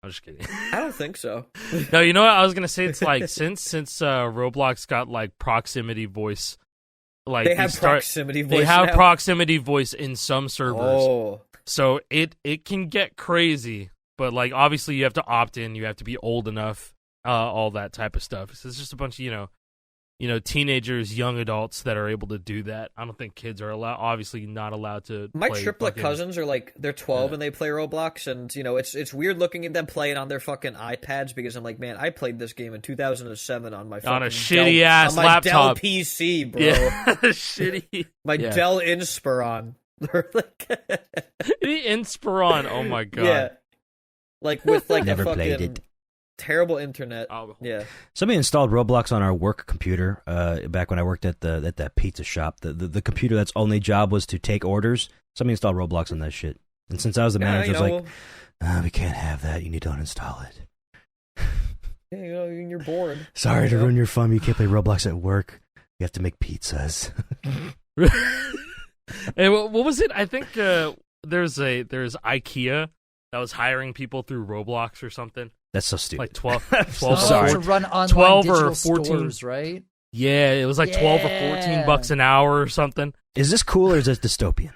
I'm just kidding. I don't think so. No, you know what I was gonna say? It's like since Roblox got like proximity voice, like They have proximity voice. They have now. proximity voice in some servers, Oh, so it can get crazy. But like obviously you have to opt in, you have to be old enough, all that type of stuff. So it's just a bunch of teenagers, young adults that are able to do that. I don't think kids are obviously not allowed to. my play triplet fucking- cousins are like they're 12 and they play Roblox, and it's weird looking at them play it on their fucking iPads because I'm like, man, I played this game in 2007 on my fucking On a shitty ass on my Dell laptop. PC, bro. Yeah, shitty. My Yeah. Dell Inspiron. They're like, The Inspiron. Oh my god. yeah, like with like Never a fucking played it. terrible internet. Oh, Yeah, Somebody installed Roblox on our work computer back when I worked at that pizza shop. The computer that's only job was to take orders. Somebody installed Roblox on that shit. And since I was the manager, I was like, we can't have that. You need to uninstall it. yeah, you're bored. Sorry to ruin your fun. You can't play Roblox at work. You have to make pizzas. Hey, what was it? I think there's IKEA that was hiring people through Roblox or something. That's so stupid. Like 12 sorry. To run online 12 or digital 14 stores, right? Yeah, it was like 12 or 14 bucks an hour or something. Is this cool or is this dystopian?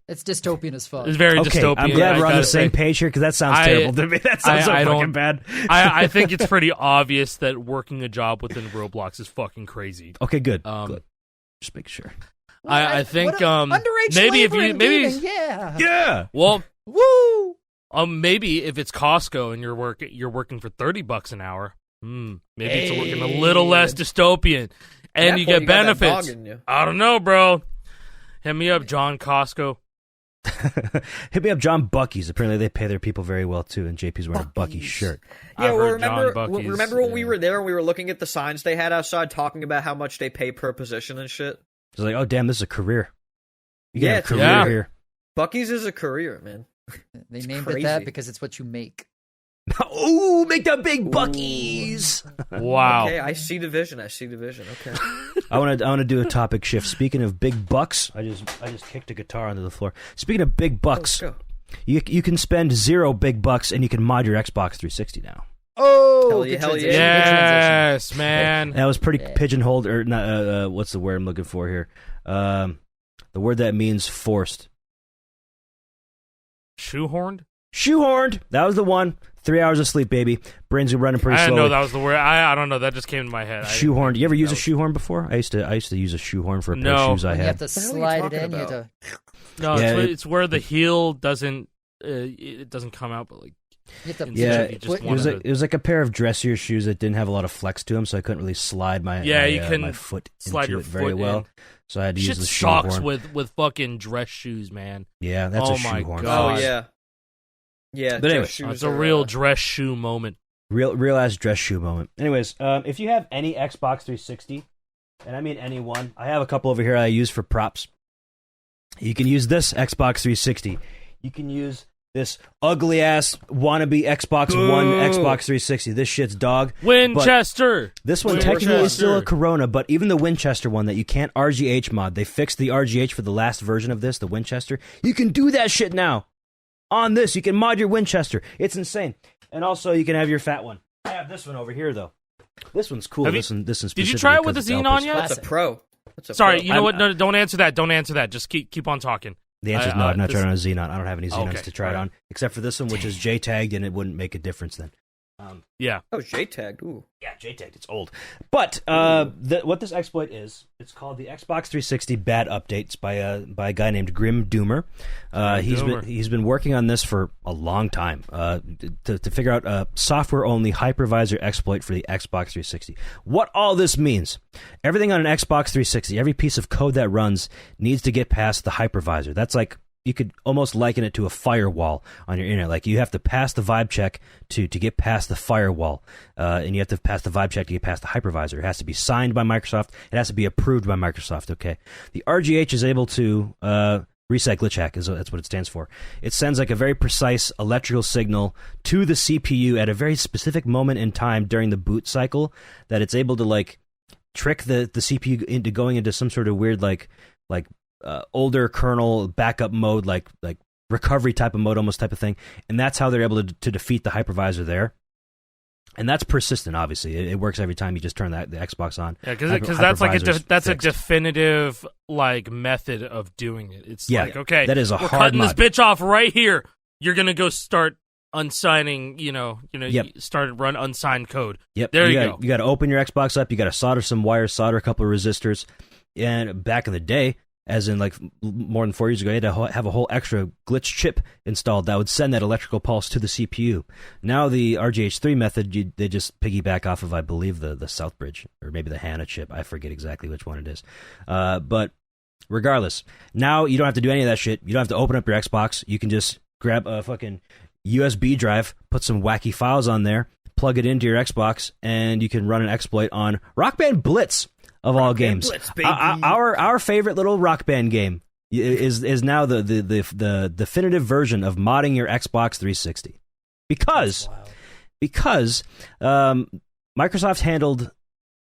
It's dystopian as fuck. It's very Okay, dystopian. I'm glad we're on the same say. page here because that sounds terrible to me. That sounds so fucking bad. I think it's pretty obvious that working a job within Roblox is fucking crazy. Okay, good. Good. Just make sure. I think underage maybe if labor you in maybe gaming, yeah. Yeah. well Woo! maybe if it's Costco and you're working for $30 an hour, maybe it's working a little less dystopian, and you get benefits. I don't know, bro. Hit me up, John Costco. Hit me up, John Bucky's. Apparently, they pay their people very well too, and JP's wearing a Bucky shirt. Yeah, well, remember when we were there and we were looking at the signs they had outside talking about how much they pay per position and shit? It's like, oh damn, this is a career. You Yeah, get a career here. Bucky's is a career, man. They named crazy. it that because it's what you make. Ooh, make the big Bucky's. Wow. Okay, I see the vision. Okay. I want to do a topic shift. Speaking of big bucks, I just kicked a guitar onto the floor. Speaking of big bucks, Let's go. you can spend 0 big bucks and you can mod your Xbox 360 now. Oh, Hell yeah, good hell yeah. transition, good transition. Yes, man. That was pretty pigeonholed, or not? What's the word I'm looking for here? The word that means forced. Shoehorned? Shoehorned. That was the one. 3 hours of sleep, baby. Brains are running pretty I slowly. didn't know that was the word. I don't know. That just came to my head. Shoehorned. You ever use a shoehorn before? I used to use a shoehorn for a pair of shoes I And you have had. to What the hell are you slide it talking in. You have about? to. No, Yeah, it's where the heel doesn't it doesn't come out, but like You have to instead Yeah, of you just put- It was, wanted it was like a pair of dressier shoes that didn't have a lot of flex to them, so I couldn't really slide my you can my foot slide into your it very foot well. in. So I had to shit use the sucks shoehorn. with fucking dress shoes, man. Yeah, that's Oh a my shoehorn. God. Oh yeah. Yeah, But anyway, dress shoes It's a are, real dress shoe moment. Real ass dress shoe moment. Anyways, if you have any Xbox 360, and I mean any one, I have a couple over here I use for props. You can use this Xbox 360. You can use this ugly ass wannabe Xbox One, Xbox 360. This shit's dog. Winchester. This one Winchester. technically is still a Corona, but even the Winchester one that you can't RGH mod, they fixed the RGH for the last version of this, the Winchester. You can do that shit now. On this, you can mod your Winchester. It's insane. And also, you can have your fat one. I have this one over here, though. This one's cool. This one Did you try it with the Xenon yet? That's a pro. Sorry, you know what? No, don't answer that. Don't answer that. Just keep on talking. The answer is no. I've not this- tried on a Xenon. I don't have any Xenons Okay, to try it alright. on, except for this one, which is J-tagged, and it wouldn't make a difference then. Yeah. Oh, J-tagged. Ooh. Yeah, J-tagged. It's old. But what this exploit is, it's called the Xbox 360 Bad Updates by a guy named Grim Doomer. He's been working on this for a long time to figure out a software-only hypervisor exploit for the Xbox 360. What all this means: everything on an Xbox 360, every piece of code that runs needs to get past the hypervisor. That's like, you could almost liken it to a firewall on your internet. Like, you have to pass the vibe check to get past the firewall, and you have to pass the vibe check to get past the hypervisor. It has to be signed by Microsoft. It has to be approved by Microsoft. Okay, the RGH is able to reset glitch hack. That's what it stands for. It sends like a very precise electrical signal to the CPU at a very specific moment in time during the boot cycle that it's able to like trick the CPU into going into some sort of weird like older kernel backup mode, like recovery type of mode, almost type of thing, and that's how they're able to defeat the hypervisor there. And that's persistent. Obviously, it works every time you just turn the Xbox on. Yeah, because that's like a definitive like method of doing it. It's like, okay, that is a we're hard cutting mod. this bitch off right here. You're gonna go start unsigning. Yep. Start run unsigned code. Yep. There you go. You got to open your Xbox up. You got to solder some wires, solder a couple of resistors. And back in the day, as in like more than 4 years ago, you had to have a whole extra glitch chip installed that would send that electrical pulse to the CPU. Now the RGH3 method, they just piggyback off of, I believe, the Southbridge, or maybe the HANA chip. I forget exactly which one it is. But regardless, now you don't have to do any of that shit. You don't have to open up your Xbox. You can just grab a fucking USB drive, put some wacky files on there, plug it into your Xbox, and you can run an exploit on Rock Band Blitz. Of all games, Blitz, baby. our favorite little Rock Band game is now the definitive version of modding your Xbox 360, because Microsoft handled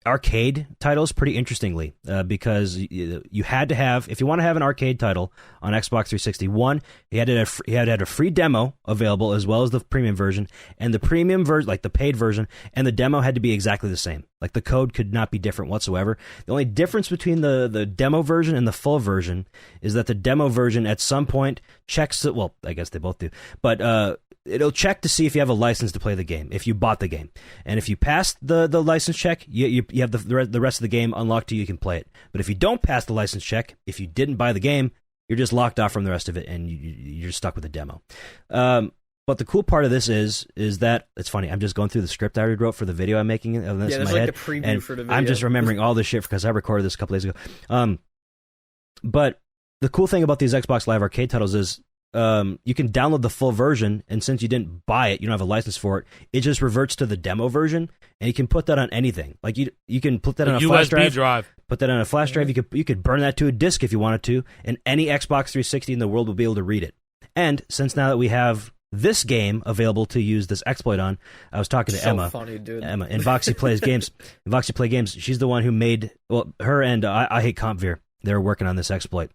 arcade titles pretty interestingly because you had to have, if you want to have an arcade title on Xbox 360, one, you had to have a free demo available as well as the premium version, and the premium version, like the paid version, and the demo had to be exactly the same. Like the code could not be different whatsoever. The only difference between the demo version and the full version is that the demo version at some point checks it. Well, I guess they both do, but it'll check to see if you have a license to play the game, if you bought the game. And if you pass the license check, you have the rest of the game unlocked to you can play it. But if you don't pass the license check, if you didn't buy the game, you're just locked off from the rest of it, and you're stuck with the demo. But the cool part of this is that, it's funny, I'm just going through the script I already wrote for the video I'm making of this in my head. The preview and for the video. I'm just remembering all this shit because I recorded this a couple days ago. But the cool thing about these Xbox Live Arcade titles is, you can download the full version, and since you didn't buy it, you don't have a license for it, it just reverts to the demo version, and you can put that on anything. Like you can put that on a flash drive. Put that on a flash drive. You could burn that to a disc if you wanted to, and any Xbox 360 in the world will be able to read it. And since now that we have this game available to use this exploit on, I was talking to Emma. Funny, dude. Emma in Voxy Plays Games. In Voxy Play Games, she's the one who made, well, her and I Hate Compvir. They were working on this exploit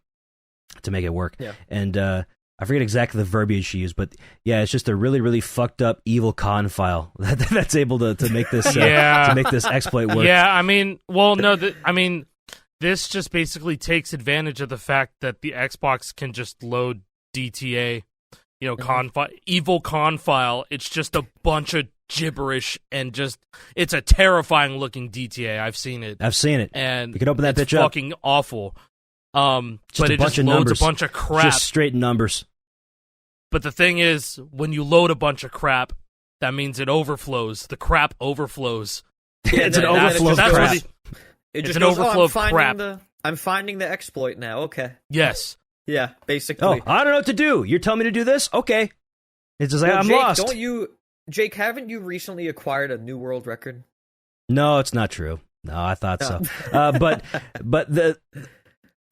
to make it work. Yeah. And I forget exactly the verbiage she used, but yeah, it's just a really, really fucked up evil con file that's able to make this to make this exploit work. Yeah, I mean, well, no, this just basically takes advantage of the fact that the Xbox can just load DTA, evil con file. It's just a bunch of gibberish and just, it's a terrifying looking DTA. I've seen it, and you can open that bitch up. up. Fucking awful. Just but a it bunch just of loads numbers. a bunch of crap. Just straight numbers. But the thing is, when you load a bunch of crap, that means it overflows. The crap overflows. It's an overflow of crap. It's an overflow of crap. I'm finding the exploit now. Okay. Yes. Yeah, basically. Oh, I don't know what to do. You're telling me to do this? Okay. It's just like, I'm Jake, lost. Jake, haven't you recently acquired a new world record? No, it's not true. No, I thought so. But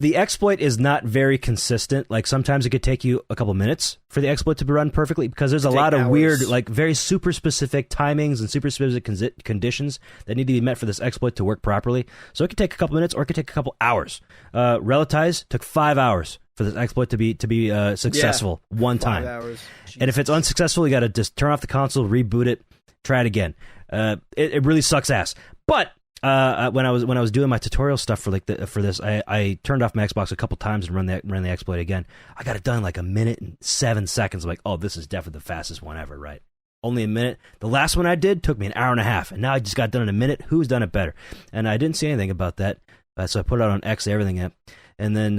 the exploit is not very consistent. Like sometimes it could take you a couple minutes for the exploit to be run perfectly because there's a lot of weird, like very super specific timings and super specific conditions that need to be met for this exploit to work properly. So it could take a couple minutes or it could take a couple hours. Relatize took 5 hours for this exploit to be successful one time. 5 hours. And if it's unsuccessful, you got to just turn off the console, reboot it, try it again. It really sucks ass. But when I was doing my tutorial stuff for this, I turned off my Xbox a couple times and run the exploit again. I got it done in like 1 minute and 7 seconds. I'm like, oh, this is definitely the fastest one ever, right? Only a minute. The last one I did took me an hour and a half, and now I just got done in a minute. Who's done it better? And I didn't see anything about that, so I put it out on X, everything app. And then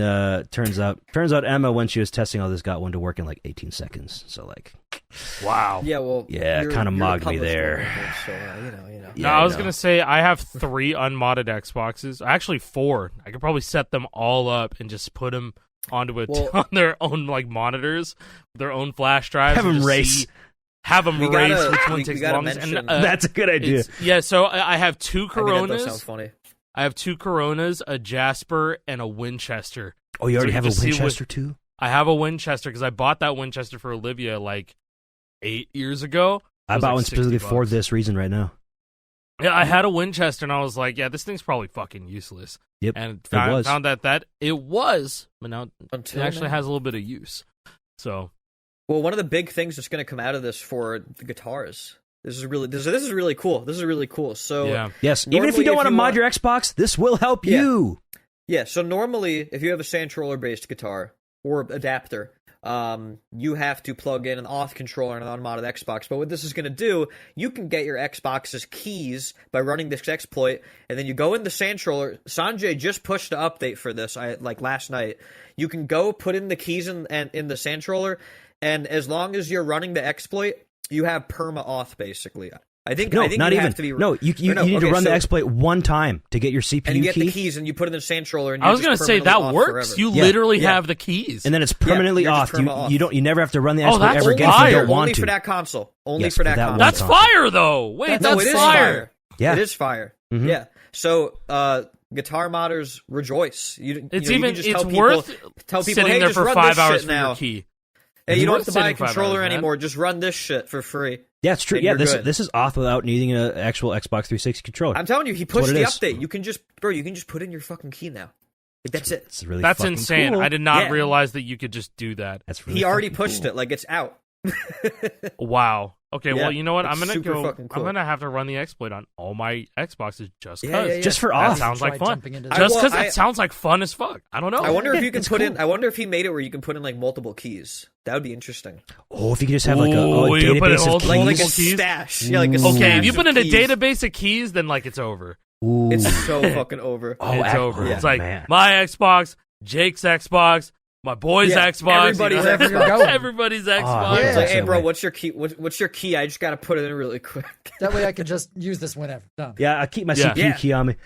turns out Emma, when she was testing all this, got one to work in like 18 seconds. So like, wow. Yeah, well, yeah, kind of mogged me there. Member, so, you know. Yeah, I was gonna say I have 3 unmodded Xboxes. Actually 4. I could probably set them all up and just put them onto on their own like monitors, their own flash drives. Have them race. Which one takes longest? And, that's a good idea. Yeah, so I have 2 Coronas. I think that does sound funny. I have 2 Coronas, a Jasper, and a Winchester. Oh, you already have a Winchester too? I have a Winchester because I bought that Winchester for Olivia like 8 years ago. I bought one specifically for this reason right now. Yeah, I had a Winchester and I was like, yeah, this thing's probably fucking useless. Yep, and found that it was, but now it actually has a little bit of use. So, well, one of the big things that's going to come out of this for the guitars. This is really cool. This is really cool. So yeah. Yes, even if you don't want to mod your Xbox, this will help you. Yeah. So normally, if you have a Sandtroller based guitar or adapter, you have to plug in an auth controller on an unmodded Xbox. But what this is going to do, you can get your Xbox's keys by running this exploit, and then you go in the Sandtroller. Sanjay just pushed the update for this, last night. You can go put in the keys in the Sandtroller, and as long as you're running the exploit, you have perma auth basically. I think not you even. have to be. No, you need to run the exploit one time to get your CPU and you get key. the keys, and you put it in the Sandtroller. And I was going to say that works. Forever. You literally have the keys, and then it's permanently off. You never have to run the exploit that's ever again if you don't want only to. For that console. Only for that console. That's fire, though. Wait, that's it is fire. Yeah, it is fire. Mm-hmm. Yeah. So, guitar modders rejoice. It's worth tell sitting people, there for just run 5 this hours shit for now. your key. Hey, you don't have to buy a sitting 5 controller hours, man. anymore. Just run this shit for free. Yeah, it's true. And Yeah, you're good. this is off without needing an actual Xbox 360 controller. I'm telling you, he pushed what the it is. update. You can just put in your fucking key now. Like, that's it. It's really That's fucking insane. cool. I did not Yeah. realize that you could just do that. That's really He already fucking pushed cool. it. Like, it's out. Wow. Okay, Yeah, well, you know what? it's I'm gonna super go. fucking cool. I'm gonna have to run the exploit on all my Xboxes just Yeah, because. yeah, yeah. Just for That off. sounds like Try fun. jumping into I- Just well, because I- that sounds like fun as fuck. I don't know. I wonder if you can it's put in. cool. I wonder if he made it where you can put in like multiple keys. That would be interesting. Oh, if you could just have like a Ooh, you put in database of multiple Like a Multiple keys. keys? stash. Yeah, like a Ooh. stash Okay, if you of put in a keys. database of keys, then like it's over. Ooh. It's so fucking over. Oh, It's over. oh, It's like man. my Xbox, Jake's Xbox, my boy's Yeah, Xbox, everybody's Wherever you're going. everybody's Xbox. yeah. It's like, hey, that bro, way. what's your key? What's your key? I just gotta put it in really quick. That way I can just use this whenever. Done. Yeah, I keep my Yeah. CPU Yeah. key on me.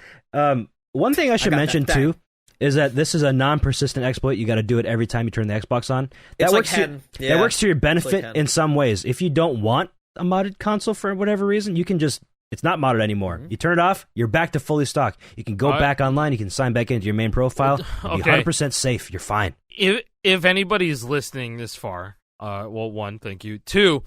One thing I should got that mention thing. too is that this is a non-persistent exploit. You got to do it every time you turn the Xbox on. That It's like works. Hen. That Yeah. works to your benefit Hen. in some ways. If you don't want a modded console for whatever reason, you can just. It's not modded anymore. Mm-hmm. You turn it off, you're back to fully stock. You can go Alright. back online, you can sign back into your main profile. You'll be Okay. 100% safe. You're fine. If anybody's listening this far, well, one, thank you. Two,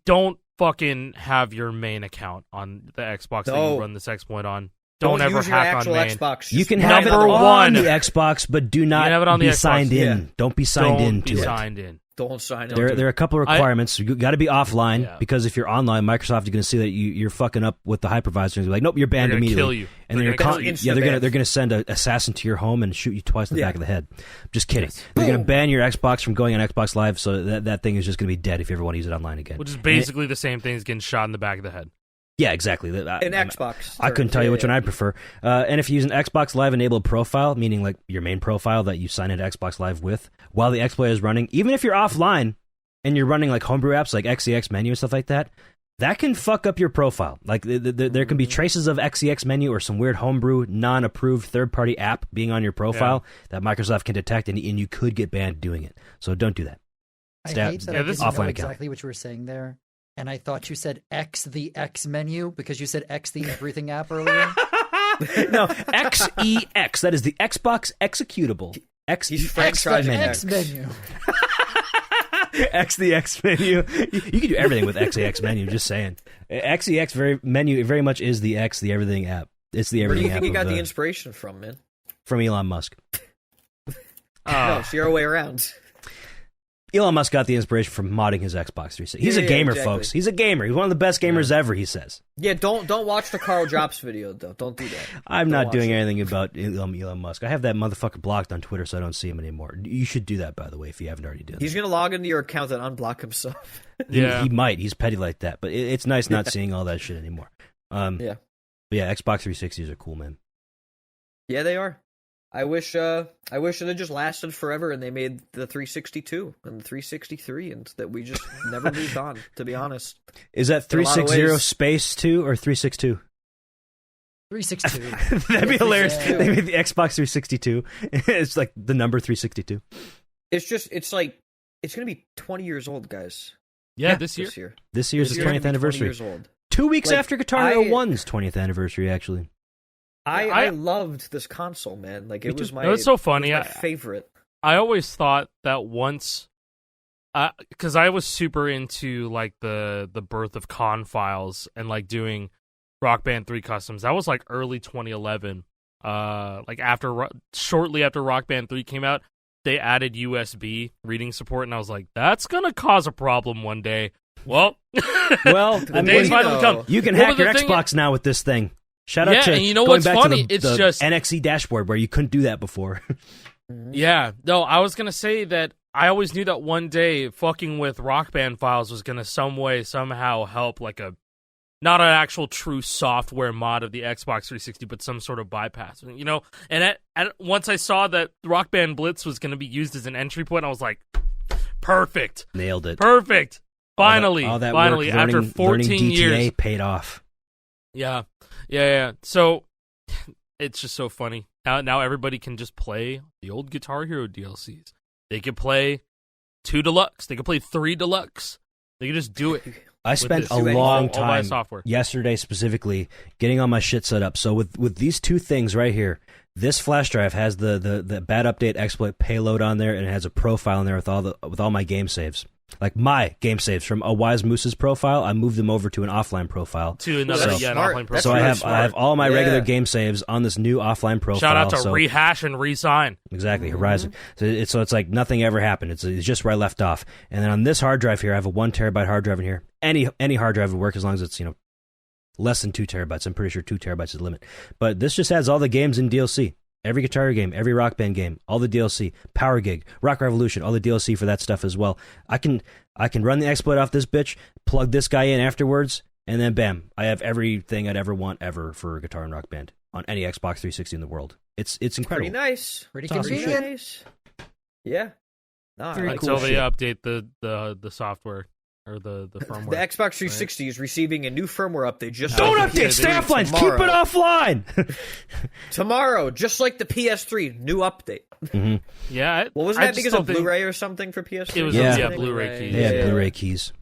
don't fucking have your main account on the Xbox that No. you run this exploit on. Don't ever use your hack on actual main. Xbox. You Just can buy have it Number another on one. the Xbox, but do not can have it on be the Xbox. signed in. Yeah. Don't be signed Don't into be it. signed in. Don't sign There up. are a couple of requirements. You got to be offline Yeah. because if you're online, Microsoft is going to see that you're fucking up with the hypervisor and be like, nope, you're banned They're gonna immediately. kill you. And They're then gonna you're kill you. Instant ban. they're gonna send an assassin to your home and shoot you twice in the Yeah. back of the head. Just kidding. Yes. They're gonna Boom. ban your Xbox from going on Xbox Live, so that thing is just gonna be dead if you ever want to use it online again. Which is And basically the same thing as getting shot in the back of the head. yeah, exactly. An Xbox. I couldn't tell you Yeah, which one yeah. I'd prefer. And if you use an Xbox Live enabled profile, meaning like your main profile that you sign into Xbox Live with, while the exploit is running, even if you're offline and you're running like homebrew apps like XEX menu and stuff like that, that can fuck up your profile. Like there can be traces of XEX menu or some weird homebrew, non-approved third-party app being on your profile that Microsoft can detect, and you could get banned doing it. So don't do that. I Stay- hate that yeah, I this didn't is- know offline account. exactly what you were saying there. And I thought you said X the X menu because you said X the everything app earlier. No, XEX. That is the Xbox executable. He's XEX franchising menu. X menu. X the X menu. You can do everything with XEX menu. Just saying. XEX very much is the X the everything app. It's the Where do everything you app think you got of, the inspiration from, man? from Elon Musk. No, it's the other way around. Elon Musk got the inspiration from modding his Xbox 360. He's a Yeah, gamer, exactly. folks. He's a gamer. He's one of the best gamers ever. He says. Yeah, don't watch the Carl Drops video though. Don't do that. I'm Don't not watch doing it. anything about Elon Musk. I have that motherfucker blocked on Twitter, so I don't see him anymore. You should do that, by the way, if you haven't already done. He's gonna log into your account and unblock himself. Yeah. He might. He's petty like that, but it's nice not seeing all that shit anymore. Yeah. But yeah, Xbox 360s are cool, man. Yeah, they are. I wish it had just lasted forever and they made the 362 and the 363 and that we just never moved on, to be honest. Is that In a lot of 360 ways. space 2 or 362? 362. That'd be hilarious. Yeah. They made the Xbox 362. It's like the number 362. It's like it's gonna be 20 years old, guys. Yeah, this year. This year. This year's This the year's 20th gonna be 20 anniversary. Years old. 2 weeks Like, after Guitar I- Hero 1's 20th anniversary, actually. I loved this console, man. Like it was my. No, it's so funny. it was my favorite. I always thought that once, because I was super into like the birth of con files and like doing Rock Band 3 customs. That was like early 2011. Like shortly after Rock Band 3 came out, they added USB reading support, and I was like, that's gonna cause a problem one day. Well, Well, the I days mean, finally come. you can Well, hack but your the thing- Xbox now with this thing. Shout out Yeah, to and you know going what's back funny? to It's the just- NXE dashboard where you couldn't do that before. Yeah, no, I was gonna say that I always knew that one day fucking with Rock Band files was gonna somehow help like not an actual true software mod of the Xbox 360, but some sort of bypass, you know. And once I saw that Rock Band Blitz was gonna be used as an entry point, I was like, perfect, Nailed it. perfect. Finally, all that finally, work after learning 14 GTA years. paid off. Yeah. So it's just so funny. Now everybody can just play the old Guitar Hero DLCs. They can play 2 Deluxe. They can play 3 Deluxe. You can just do it. I spent this. a All long by time software. yesterday specifically getting all my shit set up. So with these two things right here, this flash drive has the bad update exploit payload on there, and it has a profile in there with all my game saves. Like my game saves from a Wise Moose's profile, I moved them over to an offline profile. To another that's an smart. offline That's So profile. I have all my regular Yeah. game saves on this new offline profile. Shout out to so, rehash and resign. Exactly, Horizon. So it's like nothing ever happened. It's just where I left off. And then on this hard drive here, I have a 1 terabyte hard drive in here. Any hard drive would work as long as it's less than 2 terabytes. I'm pretty sure 2 terabytes is the limit. But this just has all the games in DLC. Every Guitar Hero game, every Rock Band game, all the DLC, Power Gig, Rock Revolution, all the DLC for that stuff as well. I can run the exploit off this bitch, plug this guy in afterwards, and then bam, I have everything I'd ever want ever for Guitar and Rock Band on any Xbox 360 in the world. It's incredible. Pretty nice. Pretty It's awesome convenient. Nice. Yeah. No, Very I like cool Until they shit. update the software or the firmware. The Xbox 360 is receiving a new firmware update just Don't like the update, stay PS3 offline, keep tomorrow. it offline. Tomorrow, just like the PS3, new update. Yeah. Well, wasn't I that just because don't of think- Blu-ray or something for PS3? It was Yeah. Blu-ray keys. They have Yeah. Blu-ray keys.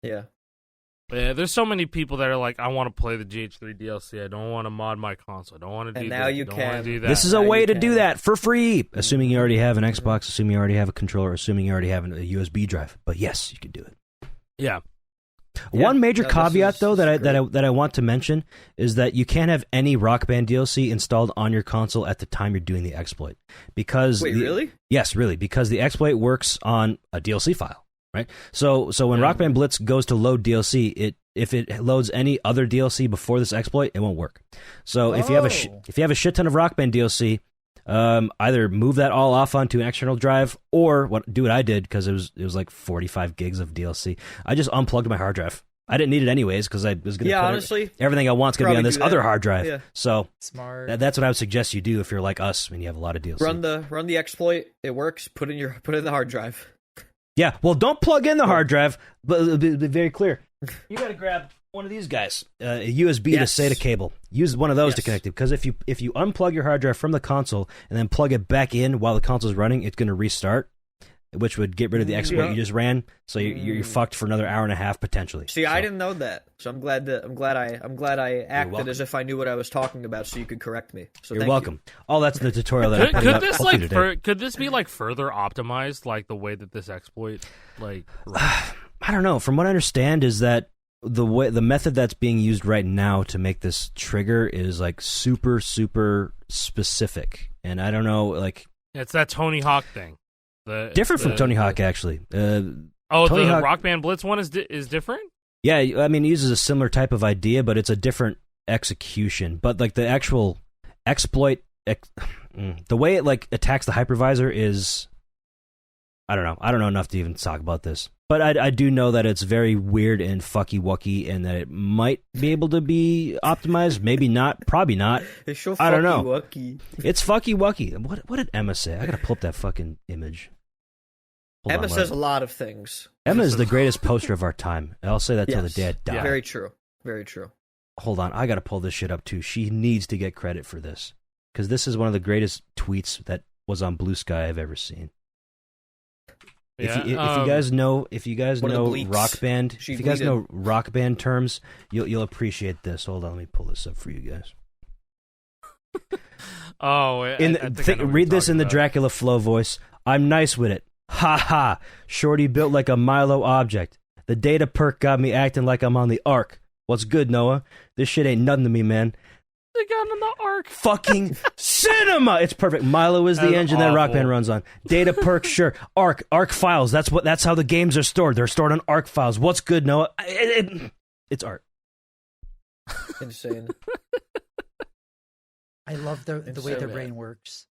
Yeah. Yeah, there's so many people that are like, I want to play the GH3 DLC. I don't want to mod my console. I don't want to do And this. now I you don't can. want to do that. This is a Now way you to do can. that for free, assuming you already have an Xbox, assuming you already have a controller, assuming you already have a USB drive. But yes, you can do it. yeah. One major no, this caveat, is- though, this is that I want to mention is that you can't have any Rock Band DLC installed on your console at the time you're doing the exploit, because Wait, really? Yes, really, because the exploit works on a DLC file, right? So when Rock Band Blitz goes to load DLC, if it loads any other DLC before this exploit, it won't work. So if you have a shit ton of Rock Band DLC, either move that all off onto an external drive, or do what I did, because it was like 45 gigs of DLC. I just unplugged my hard drive. I didn't need it anyways, because I was going to Yeah, put honestly, everything I want's going to be probably on this do that. other hard drive. Yeah. So Smart. that's what I would suggest you do if you're like us and you have a lot of DLC. run the exploit. It works. Put it in the hard drive. Yeah, well, don't plug in the hard drive, but be very clear. You got to grab one of these guys, a USB to Yes. SATA cable. Use one of those to Yes. connect it, because if you unplug your hard drive from the console and then plug it back in while the console's running, it's going to restart, which would get rid of the exploit you just ran. So you're fucked for another hour and a half potentially. See, I didn't know that, so I'm glad I acted welcome. as if I knew what I was talking about, so you could correct me. So You're thank welcome. All that's in the tutorial that I'm Could, putting could up this hopefully today. could this be like further optimized, like the way that this exploit runs? I don't know. From what I understand is that the method that's being used right now to make this trigger is like super specific, and I don't know, like It's that Tony Hawk thing. different from Tony Hawk actually. Oh, Tony the Hawk- Rock Band Blitz one is different. Yeah, I mean, it uses a similar type of idea, but it's a different execution. But like the actual exploit, the way it like attacks the hypervisor is, I don't know. I don't know enough to even talk about this. But I do know that it's very weird and fucky wucky, and that it might be able to be optimized. Maybe not. Probably not. It's so I don't fucky know. wucky. It's fucky wucky. What did Emma say? I gotta pull up that fucking image. Hold Emma on, says a Mark. lot of things. Emma is the greatest poster of our time. I'll say that till the Yes. day I die. Yeah. Very true. Very true. Hold on, I gotta pull this shit up too. She needs to get credit for this, because this is one of the greatest tweets that was on Blue Sky I've ever seen. Yeah, If you guys know, One of the bleeps. Rock Band, She if you guys bleated. know Rock Band terms, you'll appreciate this. Hold on, let me pull this up for you guys. I think I know what Read you're this in the talking about. Dracula flow voice. I'm nice with it. Ha ha. Shorty built like a Milo object. The data perk got me acting like I'm on the Ark. What's good, Noah? This shit ain't nothing to me, man. They got in the arc. Fucking cinema. It's perfect. Milo is the That's engine that Rock awful. Band runs on. Data perk, sure. Arc files. That's how the games are stored. They're stored on Arc files. What's good, Noah? It's art. Insane. I love the way so their bad. brain works.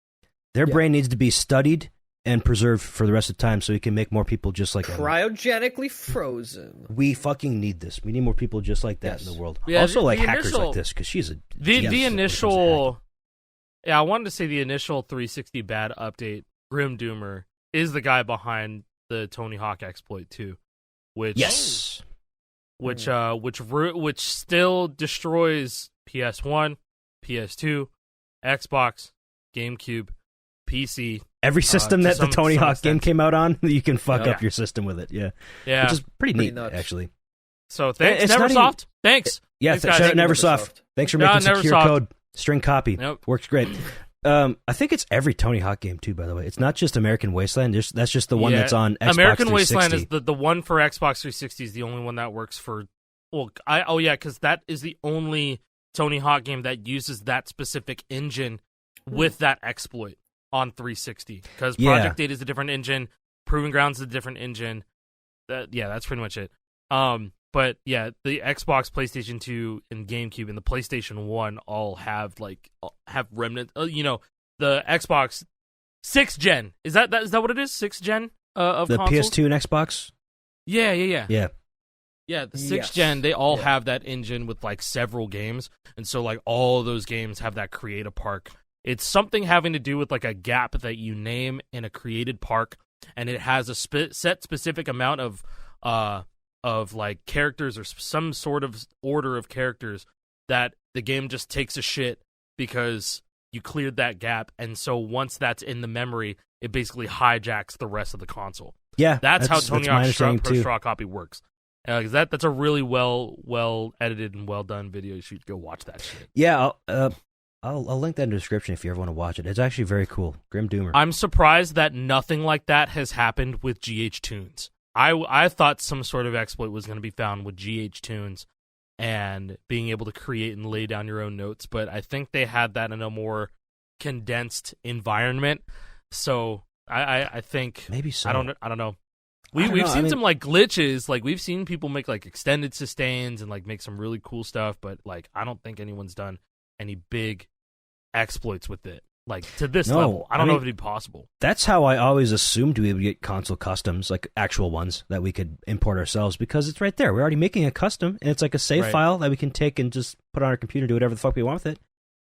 Their Yeah. brain needs to be studied and preserved for the rest of time, so we can make more people just like Emma. Cryogenically frozen. We fucking need this. We need more people just like that Yes. in the world. Yeah, also, the like hackers initial- like this, because she's a The genius when it comes to initial, I wanted to say the initial 360 bad update. Grim Doomer is the guy behind the Tony Hawk exploit too, which hacking. Yes. which still destroys PS1, PS2, Xbox, GameCube, PC. Every system that the Tony Hawk game extent. came out on, you can fuck Yeah. up your system with it. Yeah, Yeah. which is pretty neat, nuts. actually. So thanks, It's not Neversoft. Thanks. Yeah, Thanks, guys. shout out Thank you, Neversoft. Thanks for Yeah, making secure Neversoft. code string copy. Yep. Works great. I think it's every Tony Hawk game too. By the way, it's not just American Wasteland. That's just the one that's on Xbox American 360. Wasteland is the one for Xbox 360 is the only one that works for. Well, because that is the only Tony Hawk game that uses that specific engine with that exploit on 360. Because Project 8 is a different engine, Proving Grounds is a different engine. That's pretty much it. But yeah, the Xbox, PlayStation 2, and GameCube and the PlayStation 1 all have remnants. The Xbox 6th gen. Is that what it is? 6th gen of the consoles? PS2 and Xbox. Yeah. Yeah. Yeah, the 6th gen, they all have that engine with like several games, and so like all of those games have that creative park. It's something having to do with like a gap that you name in a created park, and it has a set specific amount of like characters or some sort of order of characters that the game just takes a shit because you cleared that gap, and so once that's in the memory, it basically hijacks the rest of the console. Yeah, That's how Tony my Hawk's understanding Pro too. Straw Copy works. Because that's a really well edited and well done video. You should go watch that shit. Yeah, I'll link that in the description if you ever want to watch it. It's actually very cool. Grim Doomer. I'm surprised that nothing like that has happened with GH Tunes. I thought some sort of exploit was going to be found with GH Tunes and being able to create and lay down your own notes, but I think they had that in a more condensed environment. So I think Maybe so. I don't know. I don't We've know. seen some like glitches, like we've seen people make like extended sustains and like make some really cool stuff, but like I don't think anyone's done any big exploits with it, like to this level. I don't know if it'd be possible. That's how I always assumed we would get console customs, like actual ones that we could import ourselves, because it's right there. We're already making a custom, and it's like a save Right. file that we can take and just put on our computer, do whatever the fuck we want with it.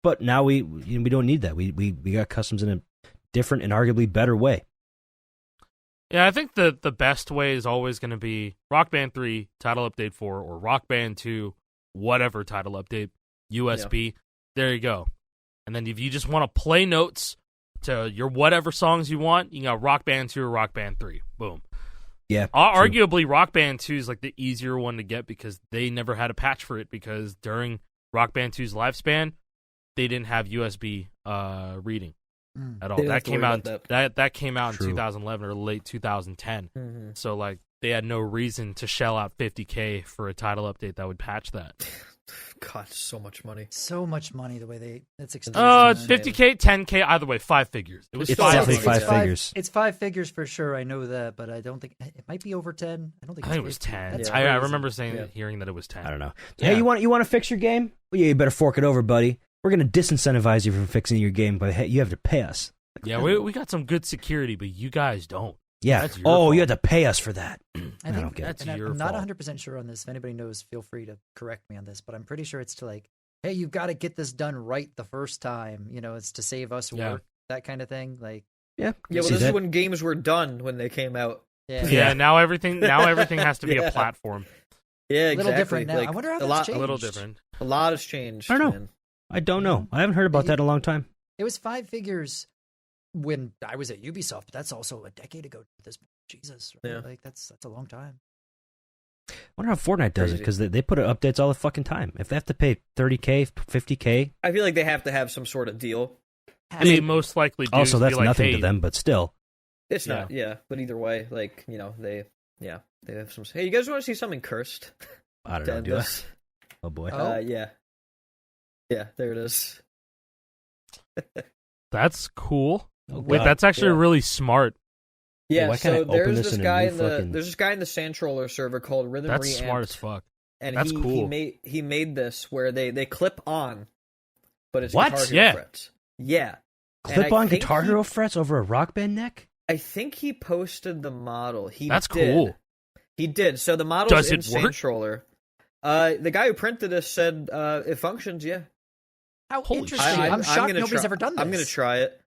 But now we don't need that. We got customs in a different and arguably better way. Yeah, I think the best way is always going to be Rock Band 3 title update 4 or Rock Band 2 whatever title update USB. Yeah. There you go. And then if you just want to play notes to your whatever songs you want, you got Rock Band 2 or Rock Band 3. Boom. Yeah. Arguably, Rock Band 2 is like the easier one to get because they never had a patch for it, because during Rock Band 2's lifespan, they didn't have USB reading at all. That came out that came out in 2011 or late 2010. Mm-hmm. So like they had no reason to shell out $50,000 for a title update that would patch that. God, so much money. So much money the way it's expensive. It's $50,000, $10,000, either way, 5 figures. It's definitely five figures. It's 5 figures for sure. I know that, but I don't think it might be over 10. I think it was 10. That's I remember hearing that it was 10. I don't know. Yeah. Hey, you want to fix your game? Well, yeah, you better fork it over, buddy. We're gonna disincentivize you from fixing your game, but hey, you have to pay us. Yeah, we got some good security, but you guys don't. Yeah. You have to pay us for that. I don't get it. I'm not 100% sure on this. If anybody knows, feel free to correct me on this. But I'm pretty sure it's to like, hey, you've got to get this done right the first time. You know, it's to save us work, that kind of thing. Like, well, this is when games were done when they came out. Yeah. Now everything has to be a platform. Yeah, exactly. A little different now. Like, I wonder how that's changed. A little different. A lot has changed. I don't know. Man. I don't know. I haven't heard about that in a long time. It was 5 figures when I was at Ubisoft, but that's also a decade ago at this point. Jesus, right? Yeah. Like that's a long time. I wonder how Fortnite does it, because they put updates all the fucking time. If they have to pay $30,000, $50,000, I feel like they have to have some sort of deal. They most likely do. Also, that's like, nothing to them, but still, it's not. Yeah, but either way, like they have some. Hey, you guys want to see something cursed? I don't know. Do I? Oh boy. Yeah, there it is. That's cool. Oh, wait, that's actually really smart. Yeah, why can't I open this in a new fucking... there's this guy in the Sandtroller server called Rhythm That's Reamped, smart as fuck. And that's cool. He made this where they clip on, but it's what? Guitar Hero frets. Yeah, clip on Guitar Hero frets over a Rock Band neck. I think he posted the model. That's cool. He did. So the model Does in it work? Sandtroller. The guy who printed this said it functions. Yeah. How interesting! I'm shocked nobody's ever done this. I'm going to try it.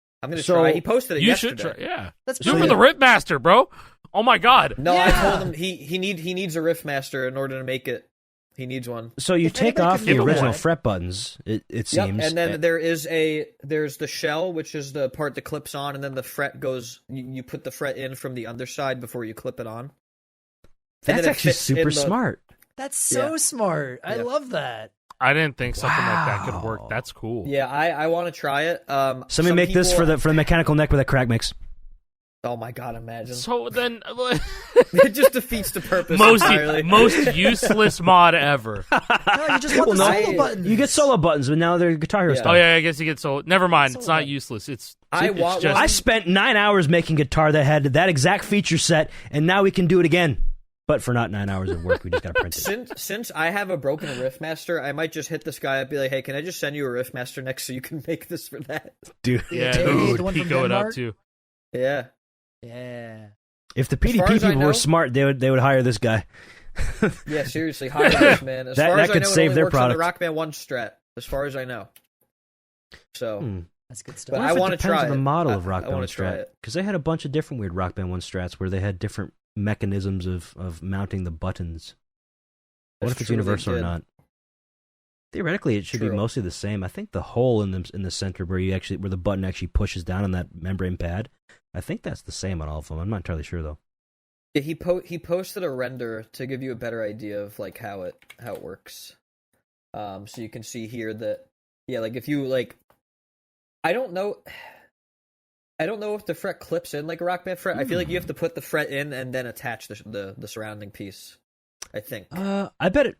Try. He posted it yesterday. You should try. Yeah, that's do it for the Riff Master, bro. Oh my god. No, I told him he needs a Riff Master in order to make it. He needs one. So you If take anybody off could the give him original one. fret buttons, it Yep, seems. and then there's the shell, which is the part that clips on, and then the fret goes. You put the fret in from the underside before you clip it on. And That's then it actually fits in super the- smart. That's so Yeah. smart. I Yeah. love that. I didn't think something like that could Wow. work. That's cool. Yeah, I want to try it. Somebody some make this people- for the mechanical neck with a crack mix. Oh my god, imagine. So then, It just defeats the purpose entirely. most useless mod ever. No, you just want the Well, no, solo buttons. You get solo buttons, but now they're Guitar Hero Yeah. style. Oh yeah, I guess you get so. Never mind. It's Solo. not useless. It's I it's want just one. I spent 9 hours making guitar that had that exact feature set, and now we can do it again. But for not 9 hours of work, we just got to print it. Since I have a broken Riffmaster, I might just hit this guy up, be like, "Hey, can I just send you a Riffmaster next so you can make this for that?" Dude, yeah, Hey, dude, the one from pico it up Denmark? too. Yeah. Yeah. if the As far PDP as I people know- were smart, they would hire this guy. Yeah, seriously, hire this man. As That- far that as I could know, save it only their works on the product. Rock Band 1 strat, as far as I know. So, That's good But stuff. I What if it wanna depends try on the it. model I- of Rock I Band wanna 1 try strat, it. because they had a bunch of different weird Rock Band 1 strats where they had different mechanisms of mounting the buttons. What That's if it's true, they universal or did. not? Theoretically, it should be True. mostly the same. I think the hole in the center where the button actually pushes down on that membrane pad, I think that's the same on all of them. I'm not entirely sure though. yeah, he posted a render to give you a better idea of like how it works. So you can see here that like if you like, I don't know if the fret clips in like a Rock Band fret. I feel like you have to put the fret in and then attach the surrounding piece. I think. I bet it.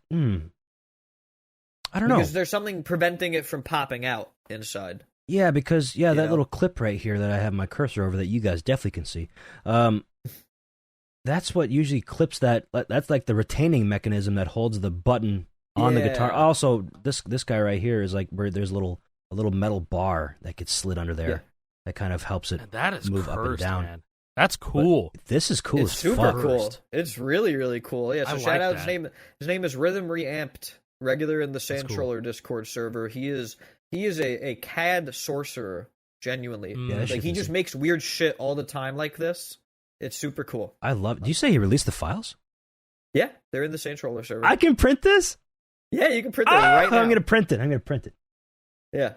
I don't know. Because there's something preventing it from popping out inside. Yeah, because that know? little clip right here that I have my cursor over that you guys definitely can see. That's what usually clips that. That's like the retaining mechanism that holds the button on the guitar. Yeah. Also, this guy right here is like where there's a little metal bar that gets slid under there Yeah. that kind of helps it And that is move cursed, up and down. man. That's cool. This is cool It's as super fuck. cool. It's really, really cool. Yeah, so I shout like out that. his name is Rhythm Reamped, regular in the That's cool. Sandtroller Discord server. He is a CAD sorcerer, genuinely. Mm. Yeah, that shit Like he is- just makes weird shit all the time like this. It's super cool. I love. Do you say he released the files? Yeah, they're in the Sandtroller server. I can print this. Yeah, you can print them right now. I'm gonna print it. Yeah.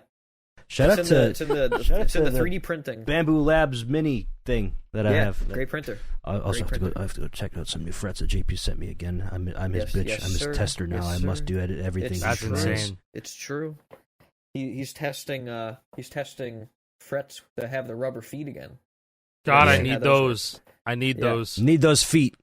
Shout out It's to in the shout out it's in to the the 3D printing. Bamboo Labs Mini thing that I Yeah, have. great printer. I also Great I have to go check out some new frets that JP sent me again. I'm his Yes, bitch. yes, I'm his sir. tester now. Yes, I must sir. do edit everything. It's he That's true. tries. insane. It's true. He's testing frets that have the rubber feet again. God, Yeah. I How need those those. I need Yeah. those. Need those feet.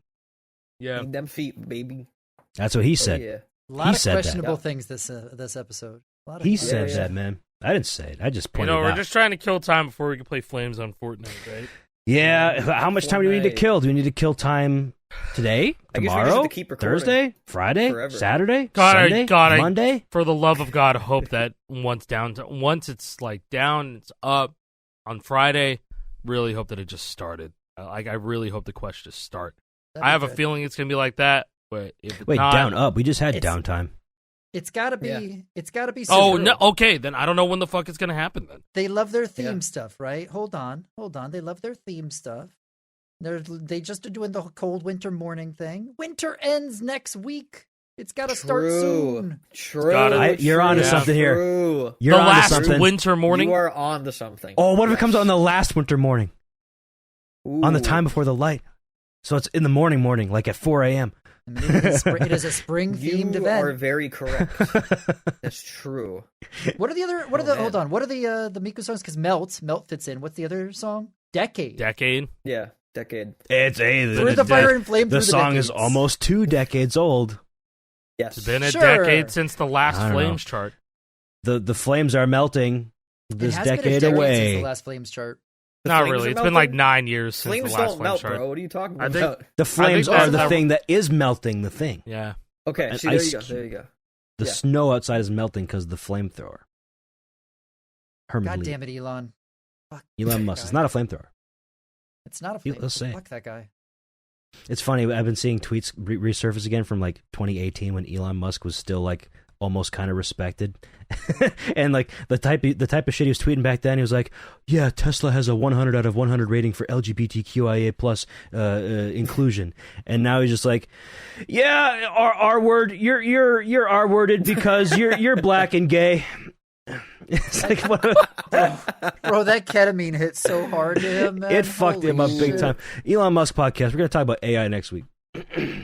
Yeah. Need them feet, baby. That's what he Oh, said. yeah. A lot He of said that. questionable Yeah. things this episode. A lot of He fun. said yeah. that, man. I didn't say it. I just You pointed know, it we're out. just trying to kill time before we can play Flames on Fortnite, right? Yeah. How much time do we need to Fortnite. kill? Do we need to kill time today? I guess we just Tomorrow? have to keep recording Thursday? Friday? forever. Saturday? God, Sunday? I- Monday? For the love of God, hope that once it's like down, it's up on Friday. Really hope that it just started. I really hope the quest just start. That'd I be have a good. feeling it's gonna be like that, but if it's Wait, not, down, up. We just had It's- downtime. It's gotta be. Yeah. It's gotta be. Oh super. no! Okay, then I don't know when the fuck it's gonna happen. Then They love their theme Yeah. stuff, right? Hold on. They love their theme stuff. They just are doing the cold winter morning thing. Winter ends next week. It's got to start soon. True. gotta- You're onto Yeah. something here. True. You're the onto last something. winter morning. You are on to something. Oh, what if it comes Yes. on the last winter morning? On the Ooh. time before the light. So it's in the morning, like at 4 a.m. I mean, it is a spring themed You event. are very correct. That's true. What are the other? What are Oh, the? man. Hold on. What are the Miku songs? Because Melt fits in. What's the other song? Decade. Decade. Yeah, decade. It's Through the fire and flame. the through song the is decades. almost 2 decades old. Yes. It's been a Sure. decade since the last I don't know. Flames chart. The flames are melting this It has been a decade decade away. since the last Flames chart. The Not flames really. are It's been like melting? 9 years since Flames the last don't Flames melt, chart. bro. What are you talking I think- about? The flames that's- are the that- thing that is melting the thing. Yeah. Okay, An see, there ice you go. cube. There you go. The Yeah. snow outside is melting because of the flamethrower. Herman God Lee. damn it, Elon. Fuck Elon that Musk. guy. It's not a flamethrower. It's not a He- flame. let's say. Fuck that guy. It's funny. I've been seeing tweets resurface again from like 2018 when Elon Musk was still like almost kind of respected. And like the type of shit he was tweeting back then, he was like, "Yeah, Tesla has a 100 out of 100 rating for LGBTQIA plus inclusion," and now he's just like, "Yeah, R word, you're R worded because you're black and gay." It's like, what Bro, that ketamine hit so hard to him, man. it fucked him up big shit. time. Elon Musk podcast. We're gonna talk about AI next week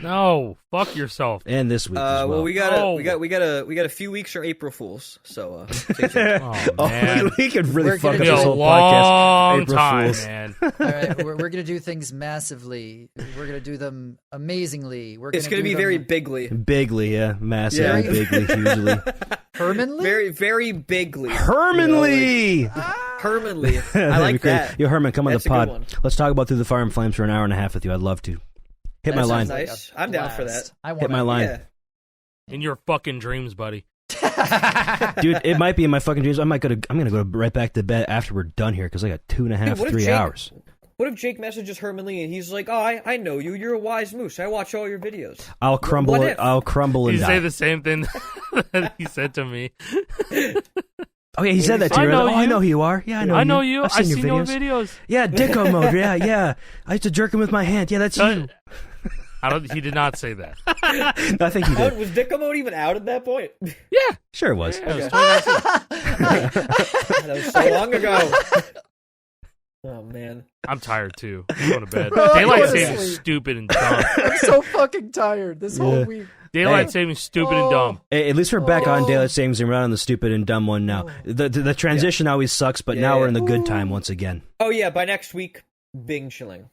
No, fuck yourself. and this week as well. Well, we got a few weeks for April Fools, so take some- Oh, man. we could really We're fuck gonna up Be do this a whole long podcast. April time, Fools. man. All right, we're going to do things massively. We're going to do them amazingly. it's going to be very bigly, Bigly, yeah, massive, Yeah. and bigly, hugely. Hermanly? very bigly. Hermanly. Hermanly. I That'd like be great. that. Yo, Herman, come on That's the a good pod. one. Let's talk about Through the Fire and Flames for an hour and a half with you. I'd love to. Hit my That line. sounds nice. I'm down for that. I want Hit my line. Yeah. In your fucking dreams, buddy. Dude, it might be in my fucking dreams. I'm gonna go right back to bed after we're done here because I got 2.5, Dude, what if 3 Jake- hours. What if Jake messages Herman Lee and he's like, "Oh, I know you. You're a wise moose. I watch all your videos." I'll crumble What it. if? I'll crumble and You die. say the same thing that he said to me. Oh yeah, he said that to I you. know Oh, I you. know who you are. Yeah, I know you. I've I've seen seen your your videos. videos. Yeah, Dicko mode. Yeah. I used to jerk him with my hand. Yeah, that's you. He did not say that. I think he did. Was Dicko Mode even out at that point? Yeah. Sure it was. Yeah, it was Okay. 2019. That was so long ago. Oh man. I'm tired too. I'm going to bed. Bro, Daylight go to saving is sleep. stupid and dumb. I'm so fucking tired this Yeah. whole week. Daylight Hey. saving is stupid and dumb. Hey, at least we're back on Oh. daylight savings and we're not on the stupid and dumb one now. The transition always sucks, but now Yeah. we're in the good time once again. Oh yeah. By next week, Bing chilling.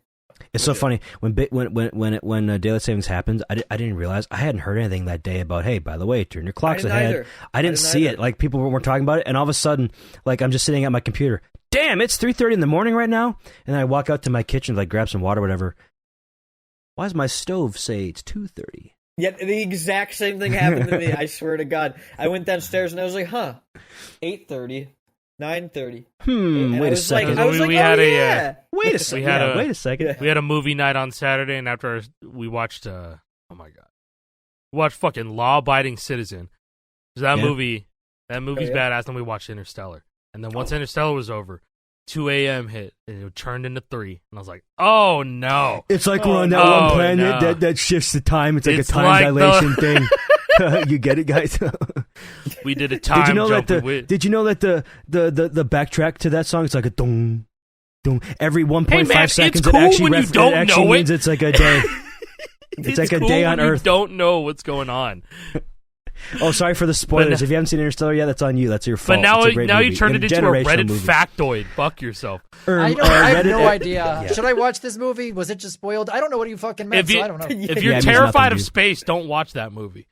It's so funny when daylight savings happened. I didn't realize I hadn't heard anything that day about. Hey, by the way, turn your clocks didn't ahead. either. I didn't see either. it. Like people weren't talking about it, and all of a sudden, like I'm just sitting at my computer. Damn, it's 3:30 in the morning right now, and I walk out to my kitchen to like grab some water, or whatever. Why does my stove say it's 2:30? Yet the exact same thing happened to me. I swear to God. I went downstairs and I was like, "Huh, 8:30, 9:30." And Wait I a was second. Like, I was We like, had "Oh a, yeah." Wait a second. had Yeah, a- wait a second. Yeah. We had a movie night on Saturday, and after we watched, oh my god, we watched fucking Law Abiding Citizen. So that Yeah. movie's yeah. badass. Then we watched Interstellar, and then once Interstellar was over, 2 a.m. hit, and it turned into 3, and I was like, oh no. It's like we're on that Oh, one planet no. that shifts the time. It's like It's a time like dilation thing. You get it, guys? We did a time Did you know jump. that Did you know that the backtrack to that song? It's like a dong, dong. Every 1.5 Hey, man, seconds, it's cool it actually when you don't it actually know it. means it's like a day. It's like a cool day when on you Earth. don't know what's going on. Oh, sorry for the spoilers. But- If you haven't seen Interstellar yet, that's on you. That's your fault. But now, It's a great now you movie. turned it into a Generational Reddit movie. factoid. Fuck yourself. I have Reddit- no idea. Yeah. Should I watch this movie? Was it just spoiled? I don't know what you fucking meant, If you- so I don't know. If Yeah, you're it means terrified nothing, of dude. space, don't watch that movie.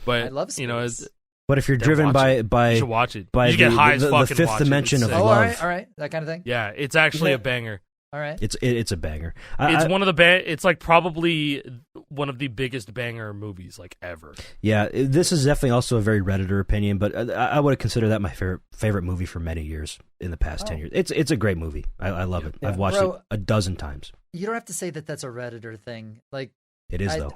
But I love space. you know, it's, But if you're Then driven watch by you should watch it. by you should get the- high as the fucking fifth watch it. dimension It's of sick. Oh, love. all right, that kind of thing. Yeah, it's actually Yeah. a banger. All right. it's a banger. It's I- one of the it's like probably one of the biggest banger movies like ever. Yeah, this is definitely also a very Redditor opinion, but I would consider that my favorite movie for many years in the past 10 years. It's a great movie. I love it. Yeah. I've watched Bro, it a dozen times. You don't have to say that that's a Redditor thing. Like, It is though.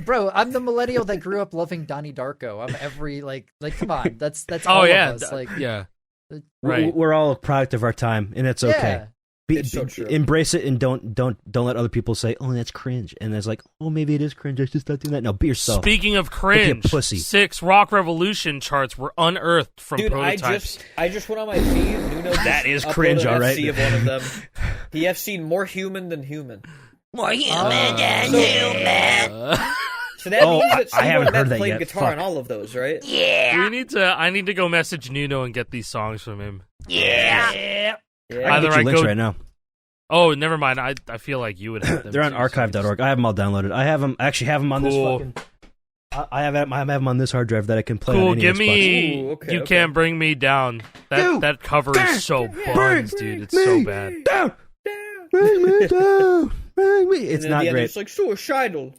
bro, I'm the millennial that grew up loving Donnie Darko. I'm every like come on, that's Oh all yeah, of us. Like, yeah. W- Right. We're all a product of our time, and it's okay. yeah. It's so true. Embrace it and don't let other people say, "Oh, that's cringe." And it's like, "Oh, maybe it is cringe. I should stop doing that." No, be yourself. Speaking of cringe, pussy. 6 Rock Revolution charts were unearthed from Dude, prototypes. I just went on my feed. Nuno That just is cringe, uploaded all an right. FC of one of them. He FC'd more human than human. More human than human. So that Oh, means that I haven't Steve heard that played yet. guitar Fuck. on all of those, right? I need to go message Nuno and get these songs from him. Yeah. I can Either get you I links go- right now. Oh, never mind. I feel like you would have them. They're on too, archive.org. I have them all downloaded. I have them. Actually, have them on Cool. this fucking. I have them on this hard drive that I can play. Cool, on any give Xbox. me. Ooh, okay, you okay. can't bring me down. That cover is so buns, dude. It's so bad. Down, bring me down, bring me. It's And then not at the end, great. It's like suicidal.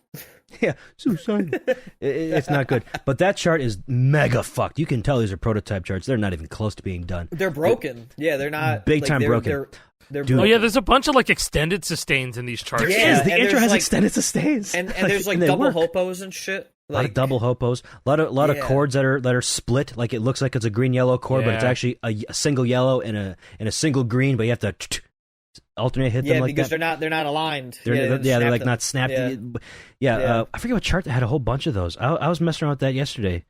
Yeah, suicide. It's not good. But that chart is mega fucked. You can tell these are prototype charts. They're not even close to being done. They're broken. Yeah, they're not Big like, time they're, broken. They're Dude. Oh broken. yeah, there's a bunch of like extended sustains in these charts. There Yeah, is. The and intro there's, has like- extended sustains. and there's like they double work. hopos and shit. A lot of double hopos, a lot of chords that are split. Like it looks like it's a green yellow chord, but it's actually a single yellow and a single green. But you have to alternate hit them like because that. they're not aligned. They're like not snapped. I forget what chart that had a whole bunch of those. I was messing around with that yesterday.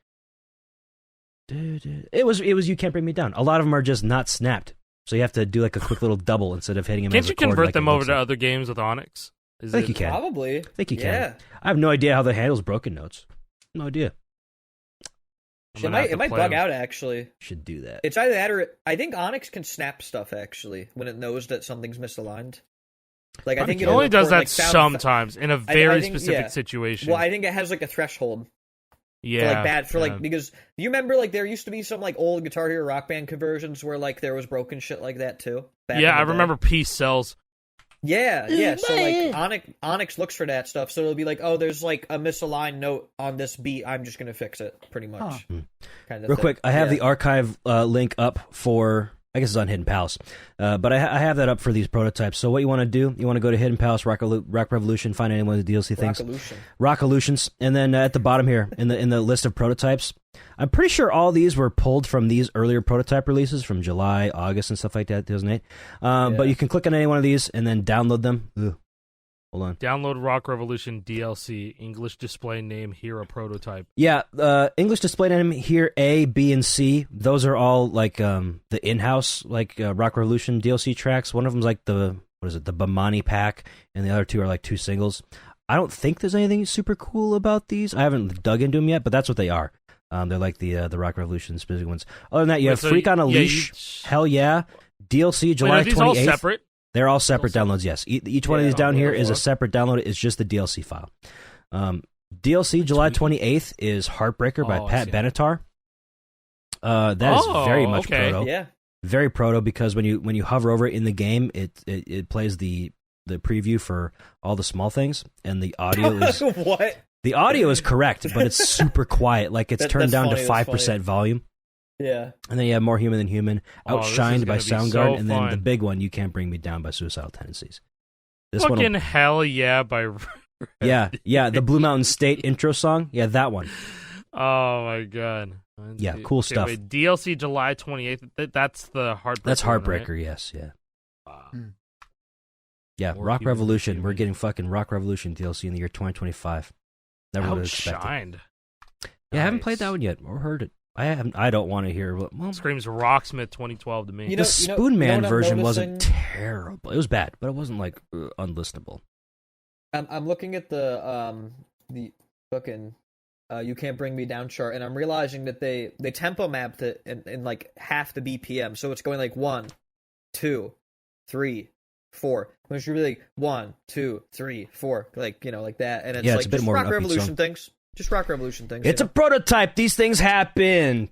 It was You Can't Bring Me Down. A lot of them are just not snapped, so you have to do like a quick little double instead of hitting them. Can't as a you chord convert like them over to other games with Onyx? I think you can. Probably. I think you can. Yeah. I have no idea how that handles broken notes. No idea. It might bug out, actually. Should do that. It's either that or I think Onyx can snap stuff, actually, when it knows that something's misaligned. Like, I think it only does that like, sometimes in a very think, specific situation. Well, I think it has like a threshold. Yeah. Because you remember like there used to be some like old Guitar Hero Rock Band conversions where like there was broken shit like that too. I remember Peace Cells. Yeah. So like Onyx looks for that stuff. So it'll be like, oh, there's like a misaligned note on this beat. I'm just gonna fix it, pretty much. Kind of Real quick, I have the archive link up for. I guess it's on Hidden Palace, but I have that up for these prototypes. So what you want to do, you want to go to Hidden Palace, Rock Revolution, find any one of the DLC things. Rockolutions. And then at the bottom here, in the list of prototypes, I'm pretty sure all these were pulled from these earlier prototype releases from July, August, and stuff like that, 2008. But you can click on any one of these and then download them. Ugh. Hold on. Download Rock Revolution DLC, English display name, hero prototype. Yeah, English display name here, A, B, and C. Those are all like the in-house like Rock Revolution DLC tracks. One of them's like the Bamani pack, and the other two are like two singles. I don't think there's anything super cool about these. I haven't dug into them yet, but that's what they are. They're like the Rock Revolution specific ones. Other than that, you have Freak on a Leash, Hell Yeah, DLC July 28th. Are these all separate? They're all separate downloads, yes. Each one of these down here is a separate download. It's just the DLC file. DLC July 28th is Heartbreaker by Pat Benatar. That is very much proto. Yeah. Very proto because when you hover over it in the game, it plays the preview for all the small things, and the audio is what? The audio is correct, but it's super quiet. Like it's turned down to 5% volume. Yeah. And then you have More Human Than Human, Outshined by Soundgarden, and then fun. the big one, You Can't Bring Me Down by Suicidal Tendencies. Fucking Hell Yeah by... yeah, the Blue Mountain State intro song. Yeah, that one. Oh, my God. Yeah, cool stuff. Wait, DLC July 28th, that's the Heartbreaker. That's Heartbreaker, right? yes, yeah. Wow. Yeah, More Rock Human Than Revolution. Human. We're getting fucking Rock Revolution DLC in the year 2025. Never would have expected. Outshined. Yeah, I haven't played that one yet or heard it. I don't want to hear. Well, Screams Rocksmith 2012 to me. the Spoon Man version wasn't terrible. It was bad, but it wasn't like unlistenable. I'm looking at the fucking You Can't Bring Me Down chart, and I'm realizing that they tempo mapped it in like half the BPM, so it's going like 1, 2, 3, 4. When it should be like 1, 2, 3, 4, like like that, and it's like it's a bit just more Rock of an upbeat Revolution song. things. Just Rock Revolution things. It's a prototype. These things happen.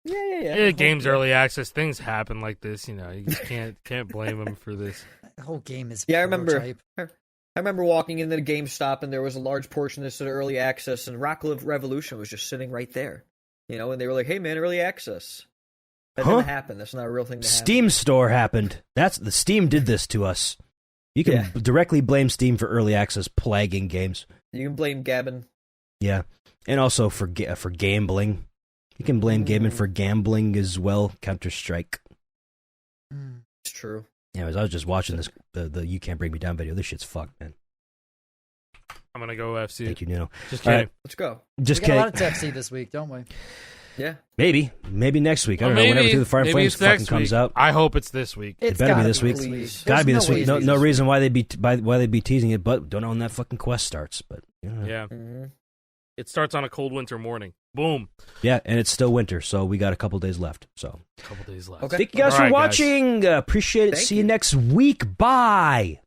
Yeah. Games early access, things happen like this. You just can't blame them for this. The whole game is I prototype. remember walking into the GameStop and there was a large portion of this at early access, and Rock Revolution was just sitting right there, and they were like, "Hey man, early access." That didn't happen. That's not a real thing. Steam Store happened. That's the Steam did this to us. You can directly blame Steam for early access plaguing games. You can blame Gavin. Yeah, and also for gambling. You can blame Gavin for gambling as well. Counter-Strike. It's true. Anyways, I was just watching this the You Can't Bring Me Down video. This shit's fucked, man. I'm gonna go FC. Thank you, Nino. Just kidding. Right. Let's go. Just We got a kidding. lot of FC this week, don't we? Yeah. Maybe next week. I don't know. Whenever Through the Fire and maybe Flames it's next fucking comes week. out. I hope it's this week. It better be this week. Please. Gotta be There's this no week. way No it's reason why they'd be teasing it, but don't know when that fucking quest starts. But Yeah. Mm-hmm. It starts on a cold winter morning. Boom. Yeah, and it's still winter, so we got a couple days left. So A couple days left. Okay. thank you guys All for right, watching. Appreciate it. Thank See you you. next week. Bye.